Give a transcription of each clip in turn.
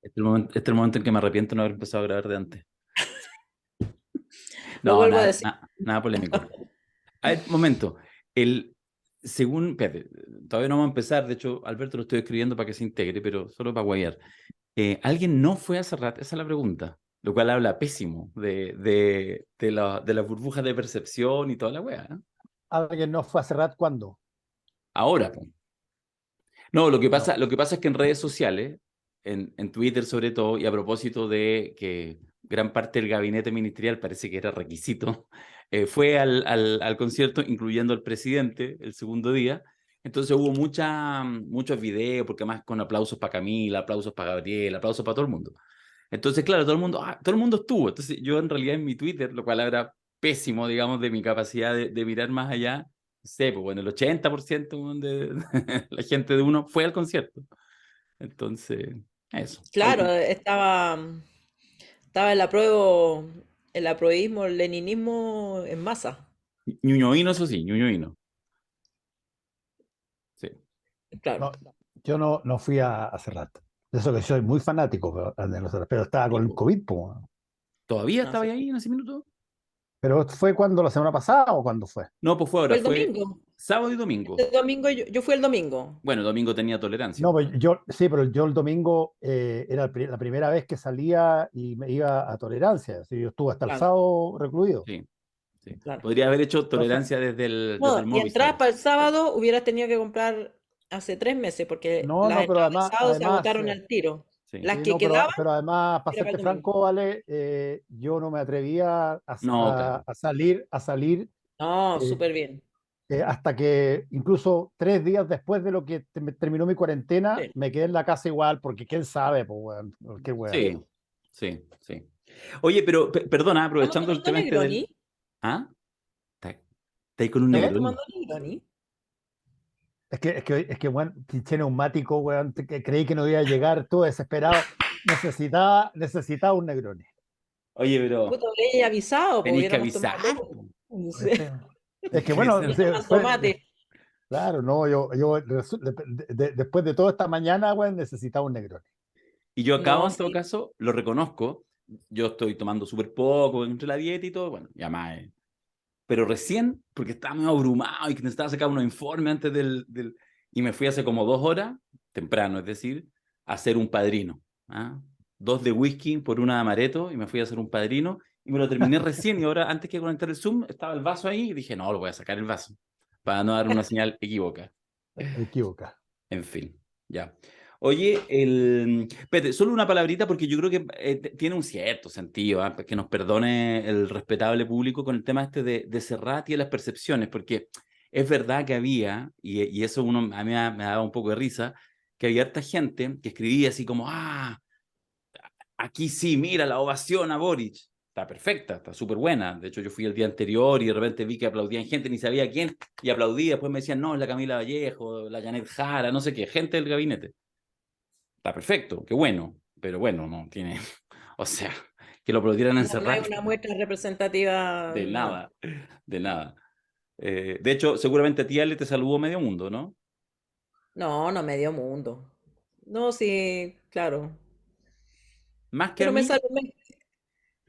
Este es el momento en que me arrepiento de no haber empezado a grabar de antes. Lo No, vuelvo a nada, decir. nada polémico. A ver, momento. Espérate, todavía no vamos a empezar. De hecho, Alberto lo estoy escribiendo para que se integre, pero solo para guayar. ¿Alguien no fue a Serrat? Esa es la pregunta. Lo cual habla pésimo de las burbujas de percepción y toda la weá. ¿Alguien no fue a Serrat cuándo? Ahora, po. No, No. lo que pasa es que en redes sociales, en Twitter sobre todo, y a propósito de que gran parte del gabinete ministerial parece que era requisito, fue al concierto, incluyendo al presidente, el segundo día. Entonces hubo muchos videos, porque además con aplausos para Camila, aplausos para Gabriel, aplausos para todo el mundo. Entonces, claro, todo el mundo estuvo. Entonces yo en realidad en mi Twitter, lo cual era pésimo, digamos, de mi capacidad de mirar más allá, no sé, pues bueno, el 80% de la gente de uno fue al concierto. Entonces, eso. Claro, estaba el apruebismo, el leninismo en masa. Ñuñoíno, eso sí, Ñuñoíno. Sí. Claro. No, yo no fui a Serrat. De eso que soy muy fanático de los Serrat, pero estaba con el Tipo, COVID, po. ¿todavía No estaba sé. ahí en ese minuto? Pero ¿fue cuando la semana pasada o cuándo fue? No, pues fue Fue ahora, el fue domingo. sábado y domingo. El domingo yo fui el domingo. Bueno, domingo tenía tolerancia. No, pues sí, pero yo el domingo era la primera vez que salía y me iba a tolerancia. Así, yo estuve hasta el Claro, sábado recluido. Sí, sí. claro. Podría haber hecho Entonces, tolerancia desde el No, y entradas Movistar. para el sábado hubieras tenido que comprar hace 3 meses, porque no, las pero entradas del sábado se además, agotaron al tiro. Sí. Las sí, que no, quedaban pero además, para era para el serte domingo. franco, Vale, yo no me atrevía No, claro. a salir No, eh, súper bien. hasta que incluso 3 días después de lo que terminó mi cuarentena, Sí, me quedé en la casa igual, porque quién sabe, pues, weón, qué weón. Sí, sí. sí, sí. Oye, pero perdona, ¿Estamos aprovechando el tomando tema este Negroni? del... ¿Ah? ¿Está está ahí con un ¿Estamos ¿Eh? Negroni? tomando Negroni? Es que, weón, pinche neumático, weón, que creí que no iba a llegar, todo desesperado. Necesitaba un Negroni. Oye, pero Puta, habría avisado, pues tenéis que hubiéramos tomado avisar, dos. po. No sé. ¿Viste? Es que Que bueno, Y se- tomando mate. claro, no, después de toda esta mañana, weón, necesitaba un Negroni. Y yo acabo, No, en todo sí. caso, lo reconozco, yo estoy tomando súper poco entre la dieta y todo, bueno, ya más, pero recién, porque estaba medio abrumado y que necesitaba sacar unos informes antes y me fui hace como 2 horas, temprano, es decir, a hacer un padrino. ¿Ah? 2 de whisky por una de amaretto y me fui a hacer un padrino y me lo terminé recién y ahora, antes que conectar el Zoom, estaba el vaso ahí y dije, no, lo voy a sacar el vaso para no dar una señal equívoca. Me equivoca. En fin, ya. Oye, espérate, solo una palabrita porque yo creo que tiene un cierto sentido, ¿ah? Que nos perdone el respetable público con el tema este de Serrat y de las percepciones, porque es verdad que había, y eso a mí me daba un poco de risa, que había harta gente que escribía así como, aquí sí, mira la ovación a Boric. Está perfecta, está súper buena. De hecho, yo fui el día anterior y de repente vi que aplaudían gente, ni sabía quién, y aplaudía. Después me decían, no, es la Camila Vallejo, la Janet Jara, no sé qué, gente del gabinete. Está perfecto, qué bueno, pero bueno, no tiene. O sea, que lo aplaudieran en No hay Serrat, una muestra representativa, de no. nada, de nada. De hecho, seguramente a ti, Ale, te saludó medio mundo, ¿no? No, no medio mundo. No, sí, claro. Más que a Pero mí,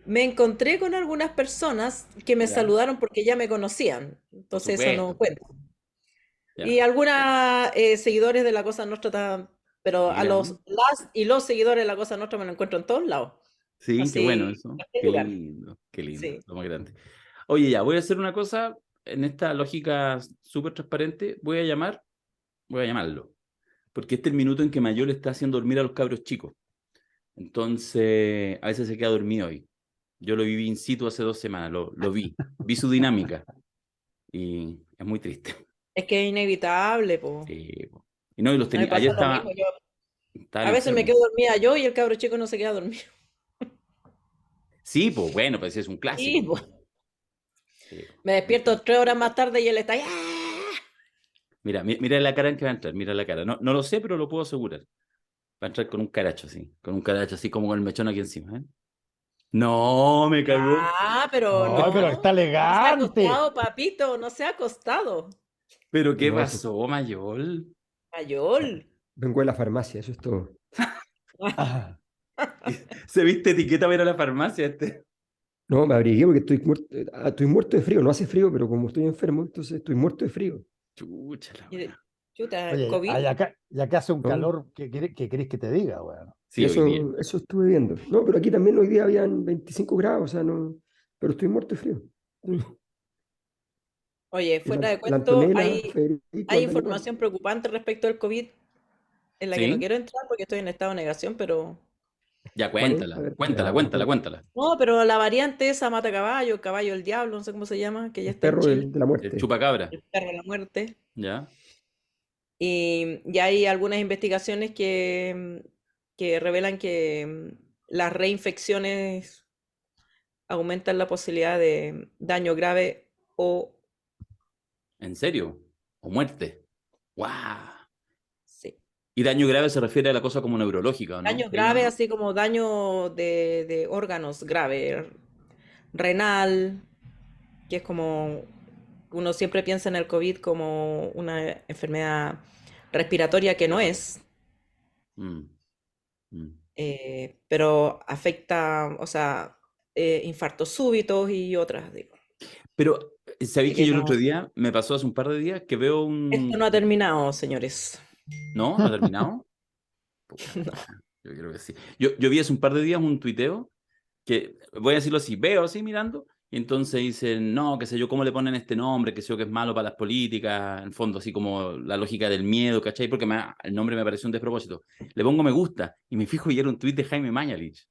me encontré con algunas personas que me ya, saludaron porque ya me conocían. por Entonces eso no supuesto, cuenta. Y ya. algunas seguidores de la Cosa Nostra, pero a Mira, las y los seguidores de la Cosa Nostra me lo encuentro en todos lados. sí, qué bueno Así, eso, en qué lindo, Sí. lo más grande. Oye, ya, voy a hacer una cosa en esta lógica súper transparente. Voy a llamarlo, porque este es el minuto en que Mayol está haciendo dormir a los cabros chicos. Entonces, a veces se queda dormido hoy. Yo lo viví in situ hace 2 semanas, lo vi su dinámica y es muy triste. Es que es inevitable, po. Sí, po. Y no, A mí me ayer pasa lo mismo. estaban A veces me enfermos. quedo dormida yo y el cabro chico no se queda dormido. Sí, pues bueno, pues es un Sí, clásico. po. Sí, po, Me un despierto clásico. 3 horas más tarde y él está ahí. ¡Ah! Mira la cara en que va a entrar, mira la cara. No, no lo sé, pero lo puedo asegurar. Va a entrar con un caracho así como con el mechón aquí encima, ¿eh? No, me cagó. Ah, pero No, pero no. está No se ha elegante. acostado, papito, no se ha acostado. ¿Pero qué No, pues pasó, Mayol? Mayol. vengo de la farmacia, eso es todo. Ah, Se viste etiqueta para ir a la farmacia este. No, me abrigué porque estoy muerto de frío. No hace frío, pero como estoy enfermo, entonces estoy muerto de frío. Chucha la Y wea. chuta, Oye, COVID. y acá hace un ¿No? calor que querés que te diga, weón. Sí, hoy día. Eso estuve viendo. No, pero aquí también hoy día habían 25 grados, o sea, no. Pero estoy muerto de frío. Oye, Y fuera de la cuento, Antonella, Federico hay andan igual. información preocupante respecto al COVID en la que no ¿Sí? quiero entrar porque estoy en estado de negación, pero... Ya ¿Cuál es? A cuéntala, ver, cuéntala, veamos, cuéntala, cuál. cuéntala. No, pero la variante esa mata caballo, caballo del diablo, no sé cómo se llama, que ya El está en perro Chile, de la El muerte. chupacabra. el perro de la muerte. ¿Ya? Y ya hay algunas investigaciones que revelan que las reinfecciones aumentan la posibilidad de daño grave o ¿En serio? ¿O muerte? ¡Guau! sí, Y daño grave se refiere a la cosa como neurológica, ¿no? daño Ahí va, grave, ¿no? así como daño de órganos grave, renal, que es como uno siempre piensa en el COVID como una enfermedad respiratoria que no es, Mm, mm. pero afecta, o sea, infartos súbitos y otras, digo. Pero, ¿sabéis Así que que yo el otro no, día me pasó hace un par de días que veo esto un... no ha terminado, señores. ¿No? ¿No ha terminado? Puta la No. wea. Yo creo que sí. Yo vi hace un par de días un tuiteo que, voy a decirlo así, veo así mirando, y entonces dicen, no, qué sé yo, cómo le ponen este nombre, que sé yo, que es malo para las políticas, en el fondo, así como la lógica del miedo, ¿cachai? Porque el nombre me pareció un despropósito. Le pongo me gusta, y me fijo y era un tuit de Jaime Mañalich.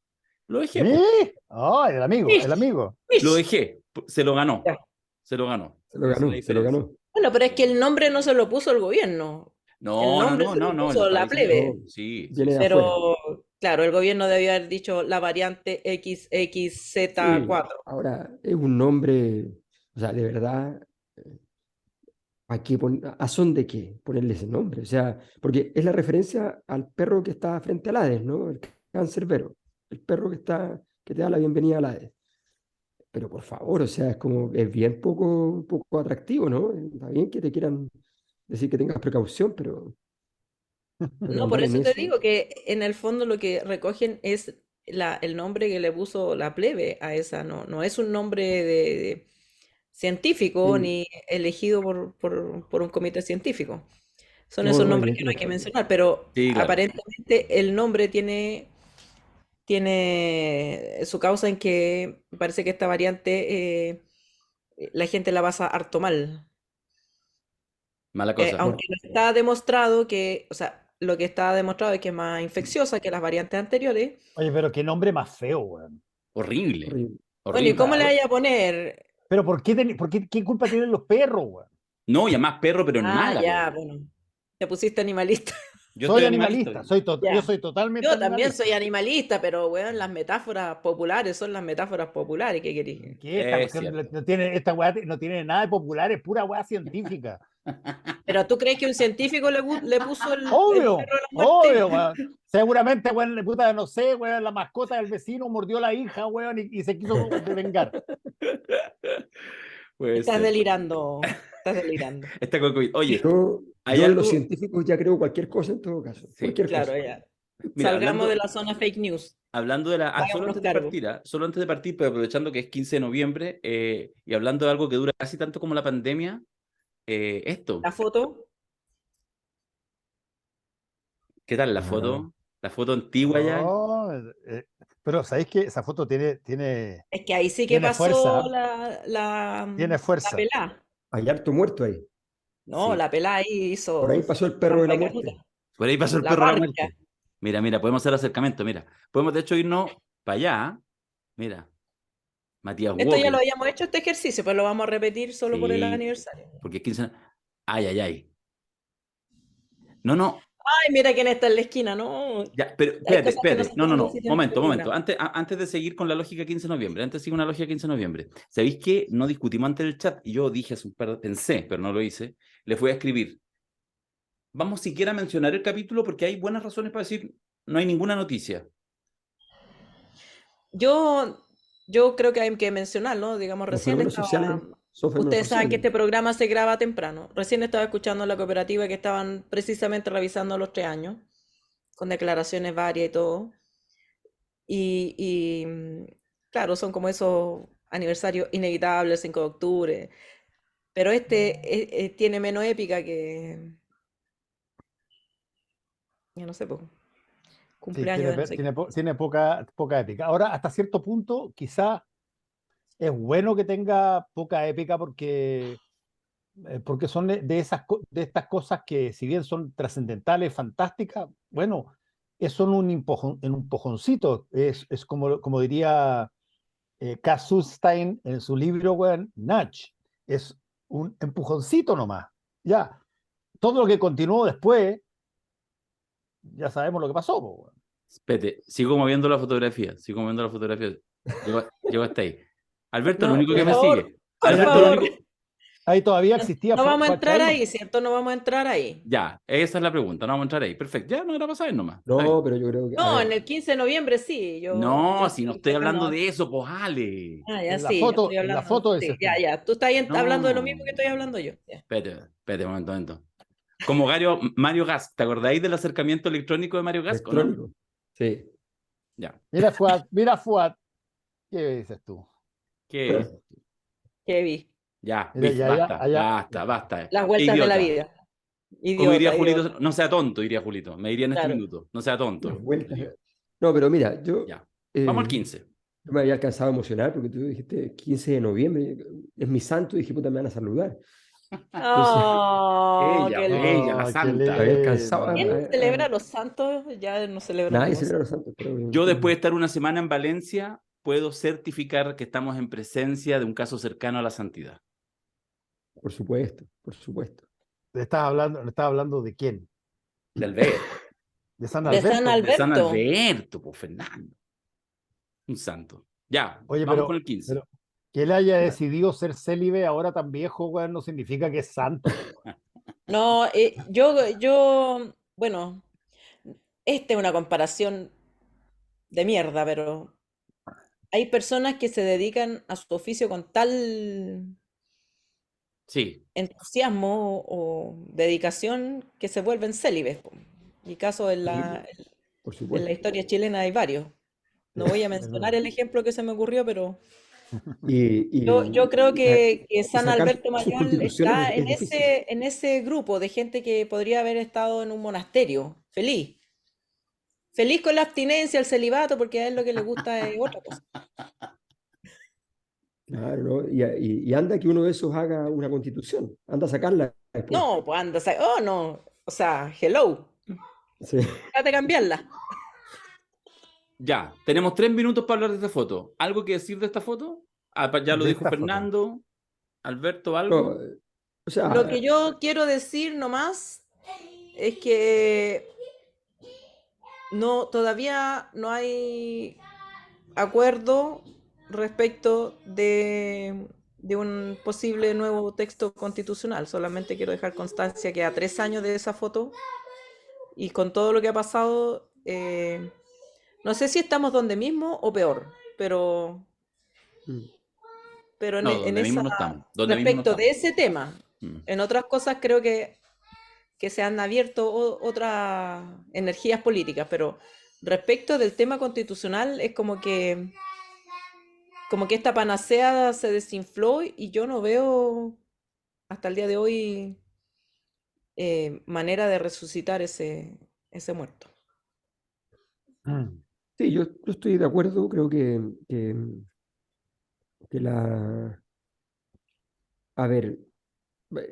Lo dejé, pues. ¿Eh? Oh, el amigo, el Mish, amigo. Lo mish. dejé. Se lo ganó. Ya. Se lo ganó. Se lo Esa es la ganó, se lo diferencia. ganó. Bueno, pero es que el nombre no se lo puso el gobierno. El No, no, nombre no, se no, lo no, en los puso la países de... No, plebe. Sí, sí, viene de sí. afuera. Pero, claro, el gobierno debió haber dicho la variante Sí, XXZ4. ahora es un nombre, o sea, de verdad, ¿a son de qué ponerle ese nombre? O sea, porque es la referencia al perro que está frente al Hades, ¿no? El cancerbero, el perro que te da la bienvenida al Hades. Pero por favor, o sea, es como, es bien poco atractivo, ¿no? Está bien que te quieran decir que tengas precaución, pero No, por andar en eso te eso. digo que en el fondo lo que recogen es el nombre que le puso la plebe a esa, no es un nombre de científico Sí, ni elegido por un comité científico. Son no, esos no, nombres que no hay que evidentemente. mencionar, pero Sí, claro. aparentemente el nombre tiene su causa en que parece que esta variante la gente la pasa harto mal. Mala cosa. No, Aunque no está demostrado que, o sea, lo que está demostrado es que es más infecciosa que las variantes anteriores. Oye, pero qué nombre más feo, weón. Horrible. horrible. Bueno, ¿y Horrible. cómo le vaya a poner? Pero qué culpa tienen los perros, weón? No, y además perro, pero en Ah, mala, po. ya, bueno, te pusiste animalista. Yo Soy estoy animalista. animalista, yo Ya. soy totalmente Yo también soy animalista. animalista, pero, weón, las metáforas populares son las metáforas populares, ¿qué querés? ¿Qué esta Es cuestión cierto. no tiene, esta weá no tiene nada de popular, es pura weá científica. ¿Pero tú crees que un científico le puso el Obvio, perro de la muerte? obvio, weón. Seguramente, weón, le puta, no sé, weón, la mascota del vecino mordió a la hija, weón, y se quiso vengar. Puede Estás ser. delirando, estás delirando. Está con COVID. Oye, hay Yo en los algo. científicos ya creo cualquier cosa en todo caso, Sí. cualquier Claro, cosa. ya. Mira, Salgamos de la zona fake news. hablando de la. Solo Hagámonos antes de cargo. partir, solo antes de partir, pero aprovechando que es 15 de noviembre, y hablando de algo que dura casi tanto como la pandemia, esto. La foto, ¿Qué tal la Ah, foto? La foto antigua ya. Oh, pero ¿sabéis que esa foto es que ahí sí que tiene pasó fuerza? la Tiene fuerza. pelá. hay harto muerto ahí. No, Sí. la pelá ahí Por ahí hizo pasó el perro de trampa la y canuta. muerte. Por ahí pasó el La perro de la parca. muerte. Mira, mira, podemos hacer acercamiento. Mira, podemos de hecho irnos para allá. Mira, Matías Esto ya lo Walker. habíamos hecho este ejercicio, pues lo vamos a repetir solo por el Sí, aniversario. porque es 15. Ay, ay, ay. No, no. Ay, mira quién está en la esquina, no. Ya, pero Hay espérate, cosas que no espérate. se No, no, pueden no. decir en este Momento, momento. programa. Antes de seguir con la lógica 15 de noviembre, antes de seguir una lógica 15 de noviembre. ¿Sabéis que no discutimos antes del chat? Y yo dije hace un par, pensé, pero no lo hice. Les voy a escribir. Vamos siquiera a mencionar el capítulo porque hay buenas razones para decir no hay ninguna noticia. Yo, yo creo que hay que mencionarlo, digamos, Los recién fenómenos estaba, sociales son fenómenos ustedes saben que sociales. este programa se graba temprano. Recién estaba escuchando a la cooperativa que estaban precisamente revisando los 3 años, con declaraciones varias y todo. claro, son como esos aniversarios inevitables, 5 de octubre, pero tiene menos épica que, ya no sé, pues, Sí, cumpleaños de no sé qué. tiene poca épica. Ahora, hasta cierto punto, quizá es bueno que tenga poca épica porque son de estas cosas que, si bien son trascendentales, fantásticas, bueno, son un empujoncito. Es como diría Cass Sunstein en su libro, weón, Nudge. Es un empujoncito nomás. Ya, todo lo que continuó después, ya sabemos lo que pasó, po, weón. Espérate, sigo moviendo la fotografía, sigo moviendo la fotografía. Llego hasta ahí. Alberto, lo No, único que por me Mira, favor, sigue. por Alberto, lo ahí, favor. único... ahí todavía No, existía no vamos a entrar Fatshaimo. ahí, ¿cierto? No vamos a entrar ahí. Ya, esa es la pregunta, no vamos a entrar ahí. Perfecto, ya no era para saber nomás. Está No, bien. pero yo creo que, a No, en ver, el 15 de noviembre sí, yo No, si no estoy estoy hablando tratando. de eso, pues Ale. Ah, ya sí, yo estoy En la hablando. foto Sí, dices ya, tú. ya. Tú estás hablando de lo mismo No. que estoy hablando yo. Ya. Espérate, un momento. Como Mario Gas, ¿te acordáis del acercamiento electrónico de Mario Gas o no? electrónico. Sí. Ya. Mira, Fuad, ¿qué dices tú? ¿Qué es? ¿Qué vi? Ya, Mira, y viste, basta, ya. basta, basta. Las Qué vueltas de la idiota. vida. Como diría Idiota, idiota. Julito, no sea tonto, diría Julito. Me diría en este Claro. minuto. No sea Las tonto, le vueltas. digo. No, pero mira, yo, Ya. Vamos al eh, 15. yo me había alcanzado a emocionar porque tú dijiste 15 de noviembre, es mi santo, y dije, puta, me van a saludar. Entonces, Oh, qué Ella, lindo. la Oh, qué me había santa. alcanzado ¿Quién lindo. celebra a los santos? Ya no celebro Nadie ningún celebra santo. los santos, pero Yo después de estar una semana en Valencia, puedo certificar que estamos en presencia de un caso cercano a la santidad. por supuesto, por supuesto. Le estás hablando de quién? De Alberto. De San De San Alberto. De San Alberto. Alberto, pues Fernando. Un santo. Ya, Oye, vamos con el 15. pero que él haya Ya. decidido ser célibe ahora tan viejo, weón, no significa que es santo, po, weón. No, bueno, esta es una comparación de mierda, pero hay personas que se dedican a su oficio con tal Sí, entusiasmo o dedicación que se vuelven célibes, po. Y casos Sí, por en la supuesto. historia chilena hay varios. Sí, No voy a es mencionar verdad. el ejemplo que se me ocurrió, pero Y, yo creo y sa- que y San sacar Alberto sus Mayol constituciones está es difícil. en ese grupo de gente que podría haber estado en un monasterio, feliz. Feliz con la abstinencia, el celibato, porque a él lo que le gusta es otra cosa. Claro, ¿no? Y anda que uno de esos haga una constitución, anda a sacarla después. No, pues anda, oh no, o sea, hello, Sí. trate de cambiarla. ya. Tenemos 3 minutos para hablar de esta foto. ¿Algo que decir de esta foto? Ah, ya lo De dijo esta foto. Fernando. Alberto, No, ¿algo? o Lo que sea, yo quiero decir nomás es que no, todavía no hay acuerdo respecto de un posible nuevo texto constitucional. Solamente quiero dejar constancia que a 3 años de esa foto y con todo lo que ha pasado, no sé si estamos donde mismo o peor, mm, pero No, en donde mismo esa, no estamos. Donde mismo no respecto de estamos. ese tema, Mm. en otras cosas creo que se han abierto otras energías políticas, pero respecto del tema constitucional es como que esta panacea se desinfló y yo no veo hasta el día de hoy manera de resucitar ese muerto. sí, yo estoy de acuerdo, creo que la... A ver,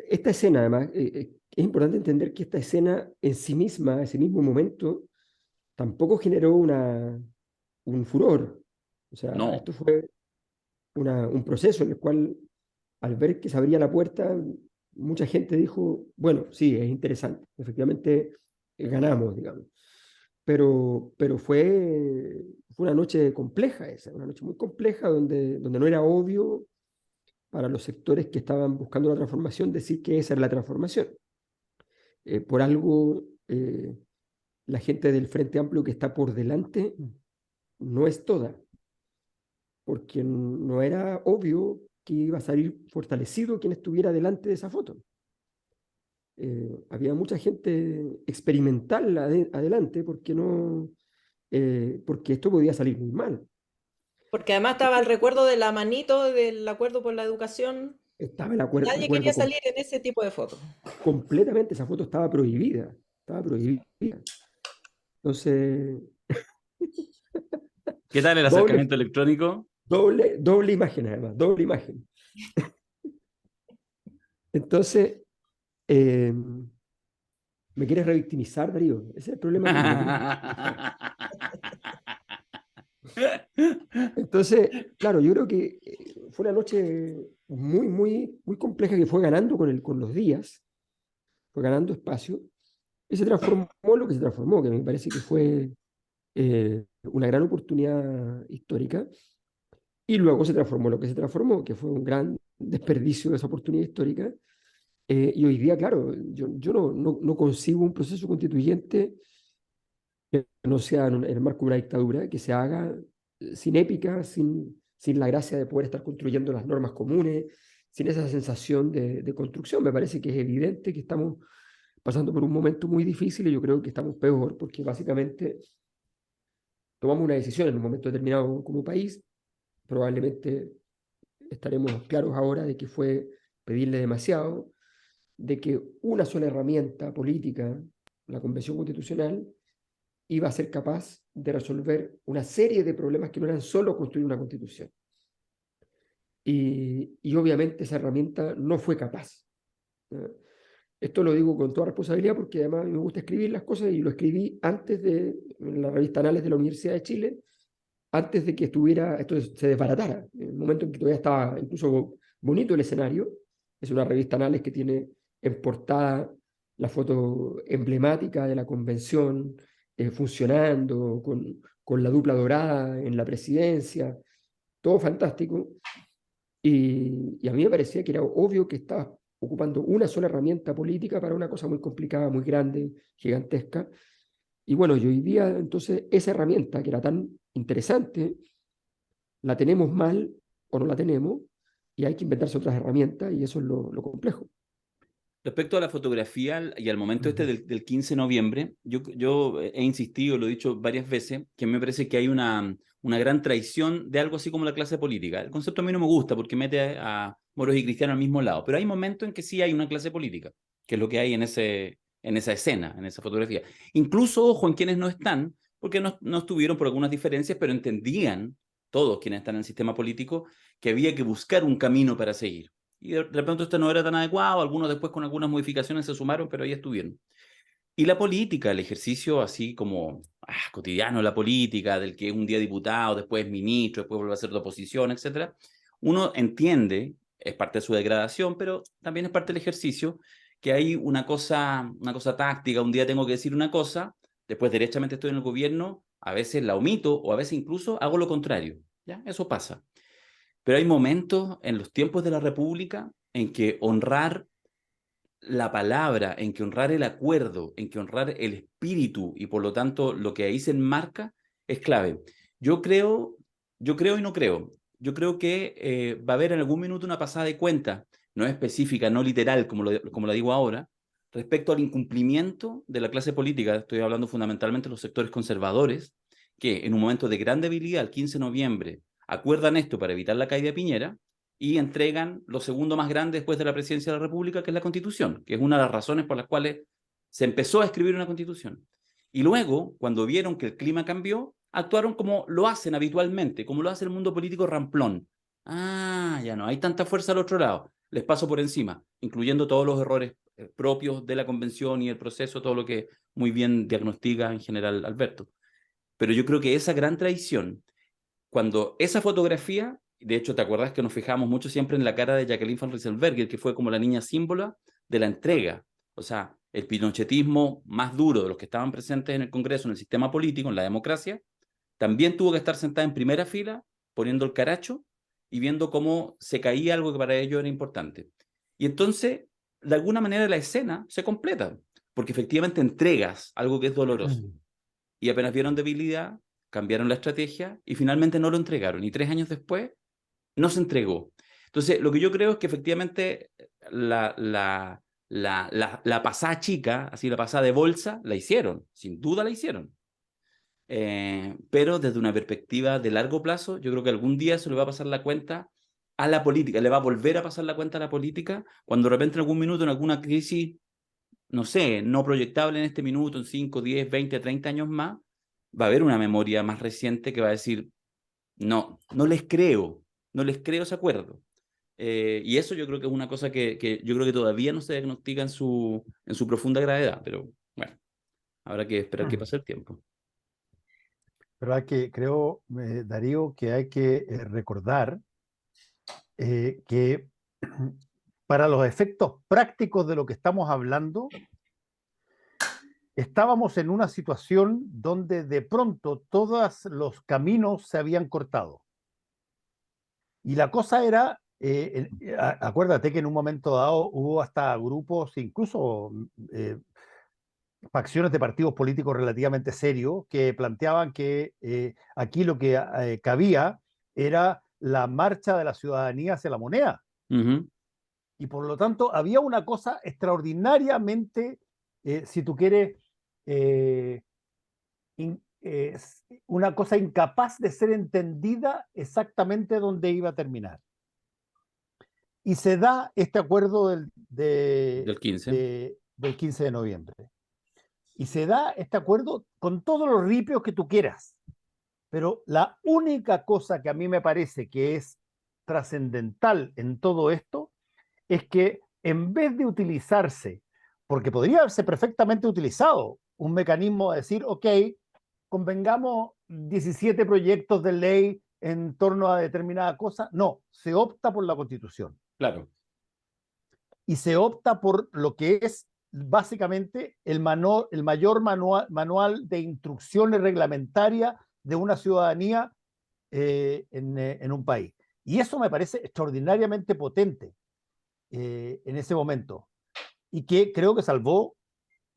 esta escena además, es importante entender que esta escena en sí misma, ese mismo momento, tampoco generó un furor. O sea, No, esto fue un proceso en el cual, al ver que se abría la puerta, mucha gente dijo, bueno, sí, es interesante, efectivamente ganamos, digamos. Pero fue una noche compleja esa, una noche muy compleja donde no era obvio para los sectores que estaban buscando la transformación decir que esa era la transformación. Por algo, la gente del Frente Amplio que está por delante no es toda, porque no era obvio que iba a salir fortalecido quien estuviera delante de esa foto. Había mucha gente experimental adelante porque no, porque esto podía salir muy mal. Porque además estaba el recuerdo de la manito del acuerdo por la educación. Estaba el Nadie quería acuerdo salir en ese tipo de fotos. completamente, esa foto estaba prohibida, estaba prohibida. Entonces, ¿Qué tal el doble, acercamiento electrónico? doble imagen además, doble imagen. Entonces, eh, ¿me quieres revictimizar, Darío? Ese es el problema tuyo, me quieres revictimizar. Entonces, claro, yo creo que fue una noche muy, muy, muy compleja que fue ganando con los días, fue ganando espacio y se transformó en lo que se transformó, que me parece que fue una gran oportunidad histórica, y luego se transformó en lo que se transformó, que fue un gran desperdicio de esa oportunidad histórica. Y hoy día, claro, yo no concibo un proceso constituyente que no sea en el marco de una dictadura, que se haga sin épica, sin la gracia de poder estar construyendo las normas comunes, sin esa sensación de construcción. Me parece que es evidente que estamos pasando por un momento muy difícil y yo creo que estamos peor porque básicamente tomamos una decisión en un momento determinado como país, probablemente estaremos claros ahora de que fue pedirle demasiado, de que una sola herramienta política, la Convención Constitucional, iba a ser capaz de resolver una serie de problemas que no eran solo construir una constitución. Y obviamente esa herramienta no fue capaz. ¿No? Esto lo digo con toda responsabilidad porque además me gusta escribir las cosas y lo escribí antes de en la revista Anales de la Universidad de Chile, antes de que esto se desbaratara, en el momento en que todavía estaba incluso bonito el escenario. Es una revista Anales que tiene en portada la foto emblemática de la convención funcionando, con la dupla dorada en la presidencia, todo fantástico. Y a mí me parecía que era obvio que estaba ocupando una sola herramienta política para una cosa muy complicada, muy grande, gigantesca. Y bueno, y hoy día entonces esa herramienta que era tan interesante, la tenemos mal o no la tenemos, y hay que inventarse otras herramientas y eso es lo complejo. Respecto a la fotografía y al momento este del 15 de noviembre, yo he insistido, lo he dicho varias veces, que me parece que hay una gran traición de algo así como la clase política. El concepto a mí no me gusta porque mete a moros y cristianos al mismo lado, pero hay momentos en que sí hay una clase política, que es lo que hay en esa escena, en esa fotografía. Incluso, ojo, en quienes no están, porque no estuvieron por algunas diferencias, pero entendían, todos quienes están en el sistema político, que había que buscar un camino para seguir. Y de repente esto no era tan adecuado, algunos después con algunas modificaciones se sumaron, pero ahí estuvieron. Y la política, el ejercicio así como cotidiano, la política, del que es un día diputado, después ministro, después vuelve a ser de oposición, etcétera, uno entiende, es parte de su degradación, pero también es parte del ejercicio, que hay una cosa táctica, un día tengo que decir una cosa, después derechamente estoy en el gobierno, a veces la omito o a veces incluso hago lo contrario, ¿ya? Eso pasa. Pero hay momentos en los tiempos de la República en que honrar la palabra, en que honrar el acuerdo, en que honrar el espíritu y por lo tanto lo que ahí se enmarca es clave. Yo creo, yo creo y no creo. Yo creo que va a haber en algún minuto una pasada de cuenta, no específica, no literal, como la digo ahora, respecto al incumplimiento de la clase política. Estoy hablando fundamentalmente de los sectores conservadores, que en un momento de gran debilidad, el 15 de noviembre, acuerdan esto para evitar la caída de Piñera y entregan lo segundo más grande después de la presidencia de la República, que es la Constitución, que es una de las razones por las cuales se empezó a escribir una Constitución. Y luego, cuando vieron que el clima cambió, actuaron como lo hacen habitualmente, como lo hace el mundo político ramplón. Ah, ya no hay tanta fuerza al otro lado. Les paso por encima, incluyendo todos los errores propios de la convención y el proceso, todo lo que muy bien diagnostica en general Alberto. Pero yo creo que esa gran traición, cuando esa fotografía, de hecho, ¿te acuerdas que nos fijamos mucho siempre en la cara de Jacqueline van Rieselbergher, que fue como la niña símbolo de la entrega? O sea, el pinochetismo más duro de los que estaban presentes en el Congreso, en el sistema político, en la democracia, también tuvo que estar sentada en primera fila, poniendo el caracho y viendo cómo se caía algo que para ellos era importante. Y entonces, de alguna manera, la escena se completa, porque efectivamente entregas algo que es doloroso. Y apenas vieron debilidad, cambiaron la estrategia y finalmente no lo entregaron. Y 3 años después no se entregó. Entonces, lo que yo creo es que efectivamente la pasada chica, así la pasada de bolsa, la hicieron, sin duda la hicieron. Pero desde una perspectiva de largo plazo, yo creo que algún día se le va a pasar la cuenta a la política, le va a volver a pasar la cuenta a la política cuando de repente en algún minuto, en alguna crisis, no sé, no proyectable en este minuto, en 5, 10, 20, 30 años más, va a haber una memoria más reciente que va a decir, no, no les creo ese acuerdo. Y eso yo creo que es una cosa que yo creo que todavía no se diagnostica en su profunda gravedad, pero bueno, habrá que esperar que pase el tiempo. Pero creo, Darío, que hay que recordar que para los efectos prácticos de lo que estamos hablando, estábamos en una situación donde de pronto todos los caminos se habían cortado. Y la cosa era, acuérdate que en un momento dado hubo hasta grupos, incluso facciones de partidos políticos relativamente serios, que planteaban que aquí lo que cabía era la marcha de la ciudadanía hacia la moneda. Uh-huh. Y por lo tanto había una cosa extraordinariamente, si tú quieres, una cosa incapaz de ser entendida exactamente dónde iba a terminar. Y se da este acuerdo Del 15. del 15 de noviembre. Y se da este acuerdo con todos los ripios que tú quieras. Pero la única cosa que a mí me parece que es trascendental en todo esto es que en vez de utilizarse, porque podría haberse perfectamente utilizado un mecanismo de decir, ok, convengamos 17 proyectos de ley en torno a determinada cosa, no, se opta por la Constitución. Claro. Y se opta por lo que es básicamente el mayor manual de instrucciones reglamentarias de una ciudadanía en un país. Y eso me parece extraordinariamente potente en ese momento. Y que creo que salvó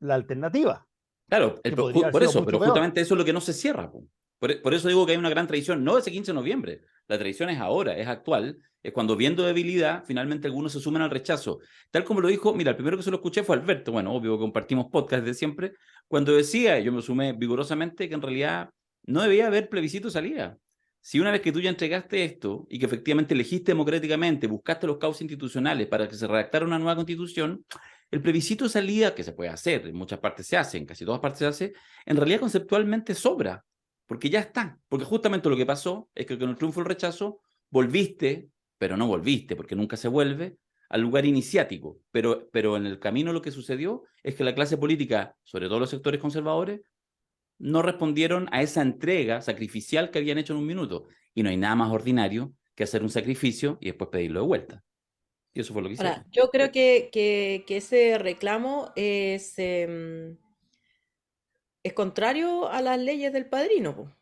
la alternativa. Claro, Que podría haber por sido eso, mucho pero peor. justamente eso es lo que no se cierra. Por eso digo que hay una gran tradición, no ese 15 de noviembre, la tradición es ahora, es actual, es cuando viendo debilidad, finalmente algunos se suman al rechazo. Tal como lo dijo, mira, el primero que se lo escuché fue Alberto, bueno, obvio que compartimos podcast de siempre, cuando decía, yo me sumé vigorosamente, que en realidad no debía haber plebiscito de salida. Si una vez que tú ya entregaste esto y que efectivamente elegiste democráticamente, buscaste los cauces institucionales para que se redactara una nueva constitución, el plebiscito de salida, que se puede hacer, en muchas partes se hace, en casi todas partes se hace, en realidad conceptualmente sobra, porque ya está. Porque justamente lo que pasó es que con el triunfo del rechazo volviste, pero no volviste, porque nunca se vuelve, al lugar iniciático. Pero en el camino lo que sucedió es que la clase política, sobre todo los sectores conservadores, no respondieron a esa entrega sacrificial que habían hecho en un minuto. Y no hay nada más ordinario que hacer un sacrificio y después pedirlo de vuelta. Y eso fue lo que hicieron. Ahora, yo creo que ese reclamo es contrario a las leyes del padrino, po,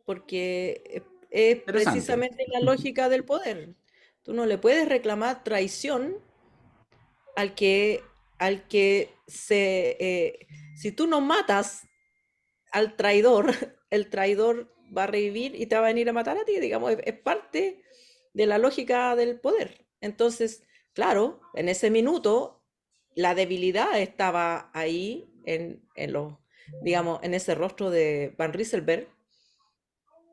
porque es Interesante. precisamente la lógica del poder. Tú no le puedes reclamar traición al que si tú no matas al traidor, el traidor va a revivir y te va a venir a matar a ti, digamos, es parte de la lógica del poder. Entonces, claro, en ese minuto la debilidad estaba ahí digamos, en ese rostro de Van Rieselberg,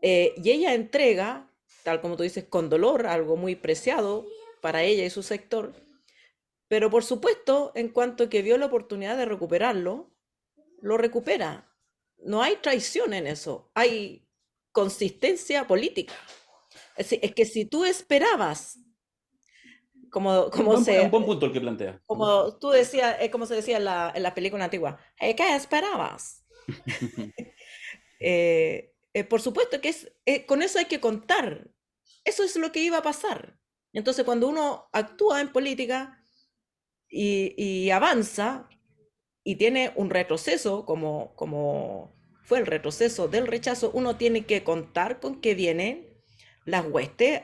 y ella entrega, tal como tú dices, con dolor, algo muy preciado para ella y su sector, pero por supuesto, en cuanto que vio la oportunidad de recuperarlo, lo recupera. No hay traición en eso, hay consistencia política. Es que si tú esperabas, como, Es como, un buen se, punto el que plantea. como tú decías, como se decía en la película antigua, ¿qué esperabas? Por supuesto que con eso hay que contar. Eso es lo que iba a pasar. Entonces, cuando uno actúa en política y avanza y tiene un retroceso, como fue el retroceso del rechazo, uno tiene que contar con que vienen las huestes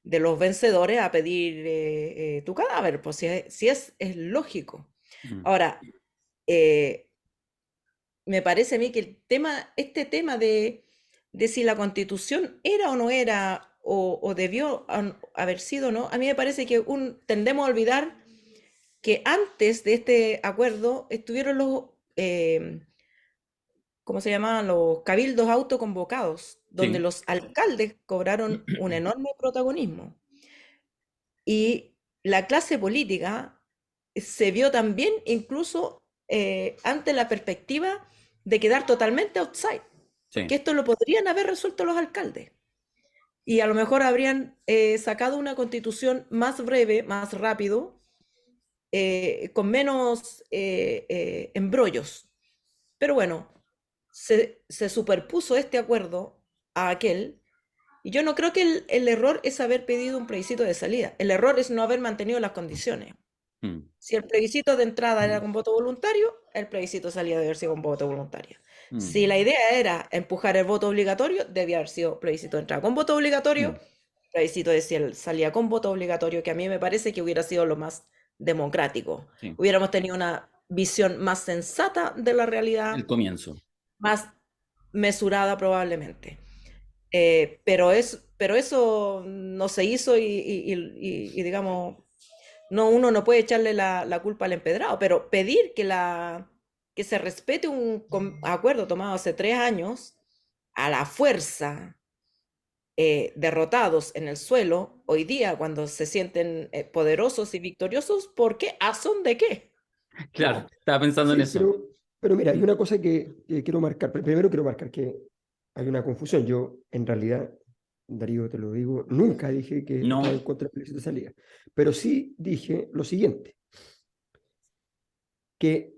de los vencedores a pedir tu cadáver, pues si es lógico. Ahora, me parece a mí que este tema de si la constitución era o no era, o debió haber sido o no, a mí me parece que tendemos a olvidar que antes de este acuerdo estuvieron ¿cómo se llamaban? Los cabildos autoconvocados, donde Sí, los alcaldes cobraron un enorme protagonismo. Y la clase política se vio también incluso ante la perspectiva de quedar totalmente outside, sí. que esto lo podrían haber resuelto los alcaldes. Y a lo mejor habrían sacado una constitución más breve, más rápido, con menos embrollos. Pero bueno, se superpuso este acuerdo a aquel. Y yo no creo que el error es haber pedido un plebiscito de salida. El error es no haber mantenido las condiciones. Mm, Si el plebiscito de entrada era con voto voluntario, el plebiscito salía de haber sido con voto voluntario. mm, Si la idea era empujar el voto obligatorio, debía haber sido plebiscito de entrada con voto obligatorio, mm, plebiscito de si salía con voto obligatorio, que a mí me parece que hubiera sido lo más democrático. sí. Hubiéramos tenido una visión más sensata de la El realidad, comienzo. más mesurada probablemente. Pero eso no se hizo y digamos, no, uno no puede echarle la culpa al empedrado, pero pedir que se respete un acuerdo tomado hace 3 años a la fuerza, derrotados en el suelo, hoy día cuando se sienten poderosos y victoriosos, ¿por qué? ¿A son de qué? Claro, estaba pensando en Sí, eso. pero mira, hay una cosa que quiero marcar. Primero quiero marcar que hay una confusión. Yo, en realidad, Darío, te lo digo, nunca dije que estaba en No, contra del plebiscito de salida. Pero sí dije lo siguiente, que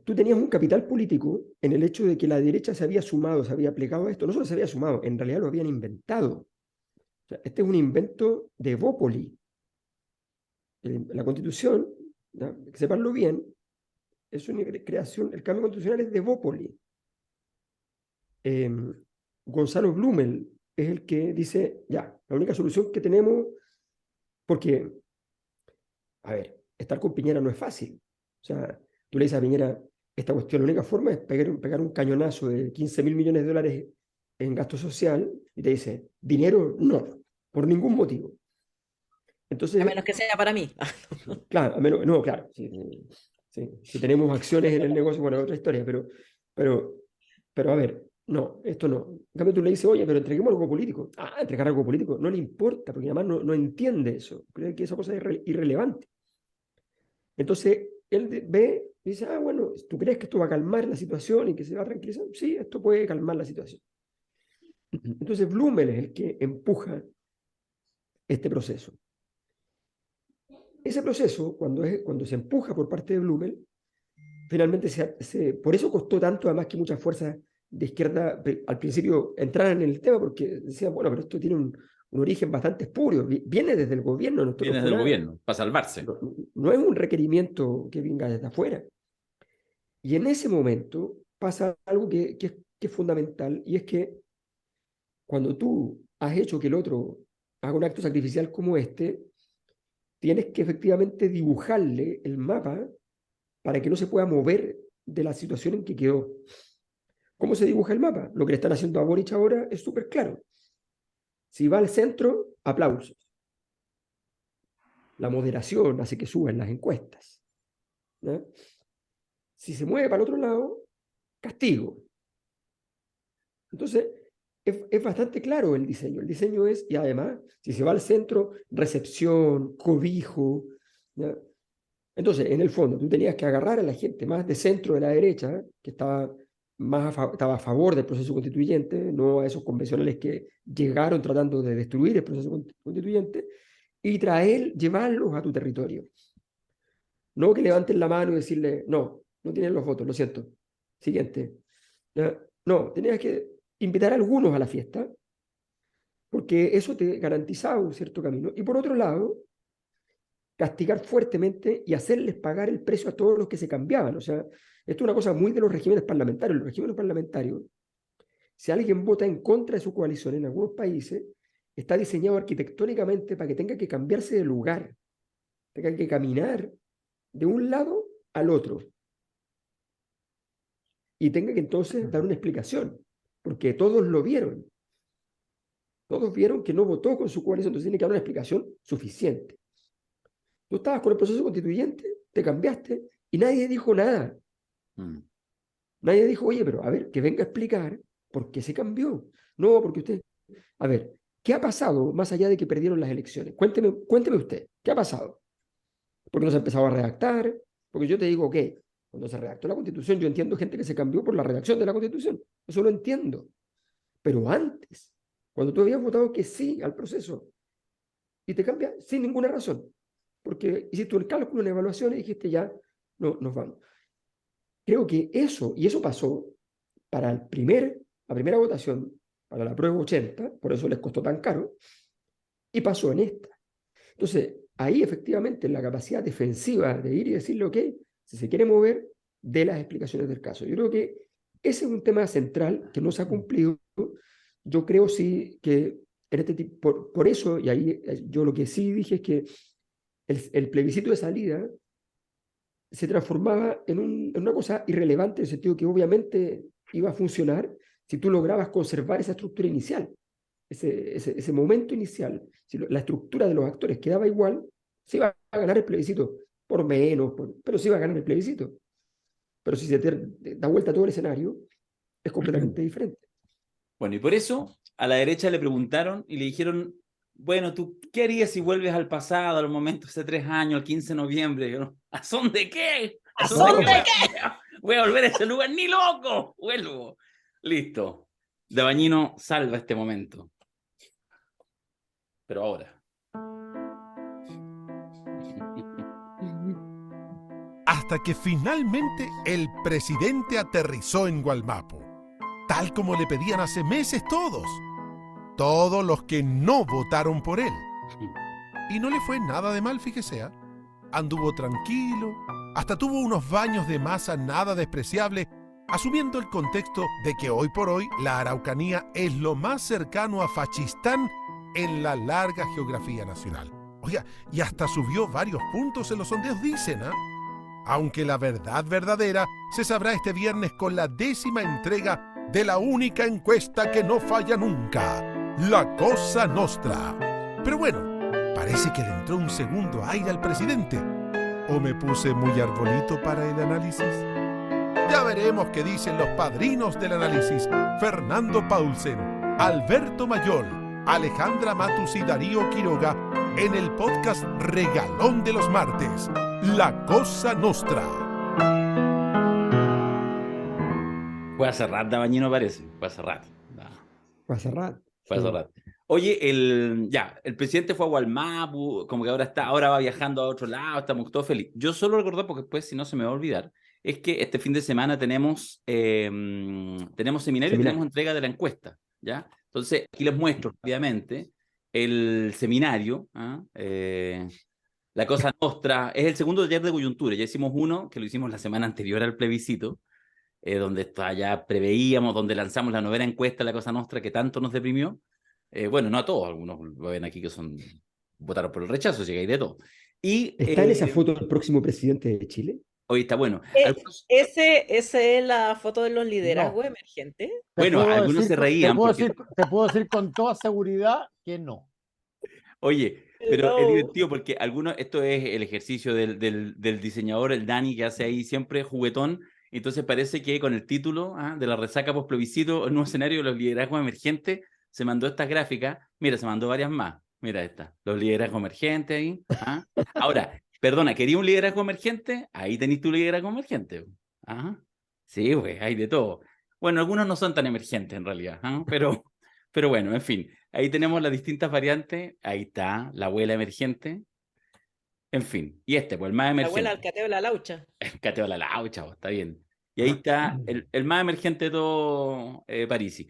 tú tenías un capital político en el hecho de que la derecha se había sumado, se había plegado a esto. No solo se había sumado, en realidad lo habían inventado. O sea, este es un invento de Bópoli. La Constitución, ¿ya? Que sepanlo bien, es una creación, el cambio constitucional es de Bópoli. eh, Gonzalo Blumel es el que dice, ya, la única solución que tenemos, porque, a ver, estar con Piñera no es fácil. O sea, tú le dices a Piñera, esta cuestión, la única forma es pegar un cañonazo de 15.000 millones de dólares en gasto social, y te dice, dinero, no, por ningún motivo. A Entonces, menos que sea para mí. claro, a menos, no, claro, si tenemos acciones en el negocio, bueno, otra historia, pero, pero a ver, no, esto no. En cambio tú le dices, oye, pero entreguemos algo político. Ah, entregar algo político, no le importa, porque además no entiende eso, cree que esa cosa es irrelevante. Entonces, él ve y dice, ah, bueno, ¿tú crees que esto va a calmar la situación y que se va a tranquilizar? Sí, esto puede calmar la situación. Entonces, Blumel es el que empuja este proceso. Ese proceso, cuando se empuja por parte de Blumel, finalmente por eso costó tanto además que muchas fuerzas de izquierda al principio entraran en el tema, porque decían, bueno, pero esto tiene un origen bastante espurio, viene desde el gobierno, esto no viene fue del nada, gobierno, para salvarse. no es un requerimiento que venga desde afuera. Y en ese momento pasa algo que es fundamental, y es que cuando tú has hecho que el otro haga un acto sacrificial como este, tienes que efectivamente dibujarle el mapa para que no se pueda mover de la situación en que quedó. ¿Cómo se dibuja el mapa? Lo que le están haciendo a Boric ahora es súper claro. Si va al centro, aplausos. La moderación hace que suban las encuestas, ¿no? Si se mueve para el otro lado, castigo. Entonces, es bastante claro el diseño. El diseño es, y además, si se va al centro, recepción, cobijo, ¿no? Entonces, en el fondo, tú tenías que agarrar a la gente más de centro de la derecha, que estaba a favor del proceso constituyente, no a esos convencionales que llegaron tratando de destruir el proceso constituyente, y llevarlos a tu territorio. No que levanten la mano y decirle, no, no tienen los votos, lo siento. Siguiente. ¿Ya? No, tenías que invitar a algunos a la fiesta, porque eso te garantizaba un cierto camino. Y por otro lado, castigar fuertemente y hacerles pagar el precio a todos los que se cambiaban. O sea, esto es una cosa muy de los regímenes parlamentarios. Los regímenes parlamentarios, si alguien vota en contra de su coalición en algunos países, está diseñado arquitectónicamente para que tenga que cambiarse de lugar, tenga que caminar de un lado al otro y tenga que entonces dar una explicación, porque todos lo vieron. Todos vieron que no votó con su coalición, entonces tiene que dar una explicación suficiente. Tú estabas con el proceso constituyente, te cambiaste y nadie dijo nada. Mm. Nadie dijo, oye, pero a ver, que venga a explicar por qué se cambió. No, porque usted... A ver, ¿qué ha pasado más allá de que perdieron las elecciones? Cuénteme usted, ¿qué ha pasado? Porque no se ha empezado a redactar, porque yo te digo que cuando se redactó la Constitución, yo entiendo gente que se cambió por la redacción de la Constitución, eso lo entiendo. Pero antes, cuando tú habías votado que sí al proceso y te cambias sin ninguna razón, porque hiciste el cálculo, la evaluación y dijiste ya, no, nos vamos. Creo que eso pasó para la primera votación, para la prueba 80, por eso les costó tan caro, y pasó en esta. Entonces, ahí efectivamente la capacidad defensiva de ir y decirle, ok, si se quiere mover, de las explicaciones del caso. Yo creo que ese es un tema central que no se ha cumplido. Yo creo sí que en este tipo, por eso, y ahí yo lo que sí dije es que el plebiscito de salida se transformaba en una cosa irrelevante, en el sentido que obviamente iba a funcionar si tú lograbas conservar esa estructura inicial, ese momento inicial. Si la estructura de los actores quedaba igual, se iba a ganar el plebiscito, por menos, pero se iba a ganar el plebiscito. Pero si se da vuelta todo el escenario, es completamente diferente. Bueno, y por eso a la derecha le preguntaron y le dijeron, bueno, ¿tú qué harías si vuelves al pasado, al momento hace 3 años, el 15 de noviembre? Y yo, ¿a son de qué? ¿A son de qué? Voy a volver a ese lugar, ni loco, vuelvo. Listo. Dabañino salva este momento. Pero ahora. Hasta que finalmente el presidente aterrizó en Gualmapu, tal como le pedían hace meses todos los que no votaron por él. Y no le fue nada de mal, fíjese, ¿eh? Anduvo tranquilo, hasta tuvo unos baños de masa nada despreciables, asumiendo el contexto de que hoy por hoy la Araucanía es lo más cercano a Facistán en la larga geografía nacional. Oiga, y hasta subió varios puntos en los sondeos, dicen, ¿eh? Aunque la verdad verdadera se sabrá este viernes con la 10ª entrega de la única encuesta que no falla nunca, La Cosa Nostra. Pero bueno, parece que le entró un segundo aire al presidente. ¿O me puse muy arbolito para el análisis? Ya veremos qué dicen los padrinos del análisis: Fernando Paulsen, Alberto Mayol, Alejandra Matus y Darío Quiroga en el podcast Regalón de los martes, La Cosa Nostra. Fue hace rato, Dabañino parece. Fue hace rato. Fue hace rato. Fue hace rato. Oye, el presidente fue a Gualmapu, como que ahora va viajando a otro lado, estamos todos felices. Yo solo recordar, porque después si no se me va a olvidar, es que este fin de semana tenemos seminario y tenemos entrega de la encuesta, ¿ya? Entonces, aquí les muestro rápidamente el seminario, La Cosa Nostra, es el segundo taller de coyuntura. Ya hicimos uno, que lo hicimos la semana anterior al plebiscito, donde ya preveíamos, donde lanzamos la 9ª encuesta, La Cosa Nostra, que tanto nos deprimió. Bueno, no a todos, algunos lo ven aquí que votaron por el rechazo, si hay de todo. Y, ¿Está en esa foto el próximo presidente de Chile? Hoy está bueno. ¿Ese es la foto de los liderazgos emergentes? Bueno, algunos se reían. Te puedo decir con toda seguridad que no. Oye, pero es divertido porque esto es el ejercicio del diseñador, el Dani, que hace ahí siempre juguetón. Entonces parece que con el título de la resaca post plebiscito, el nuevo escenario de los liderazgos emergentes, se mandó estas gráficas. Mira, se mandó varias más. Mira esta, los liderazgos emergentes ahí. Ahora, perdona, ¿quería un liderazgo emergente? Ahí tenés tu liderazgo emergente. Sí, güey, hay de todo. Bueno, algunos no son tan emergentes en realidad, pero bueno, en fin. Ahí tenemos las distintas variantes. Ahí está la abuela emergente. En fin. Y pues el más emergente. La abuela al cateo de la laucha. El cateo de la laucha, está bien. Y ahí está el más emergente de todo Parisi.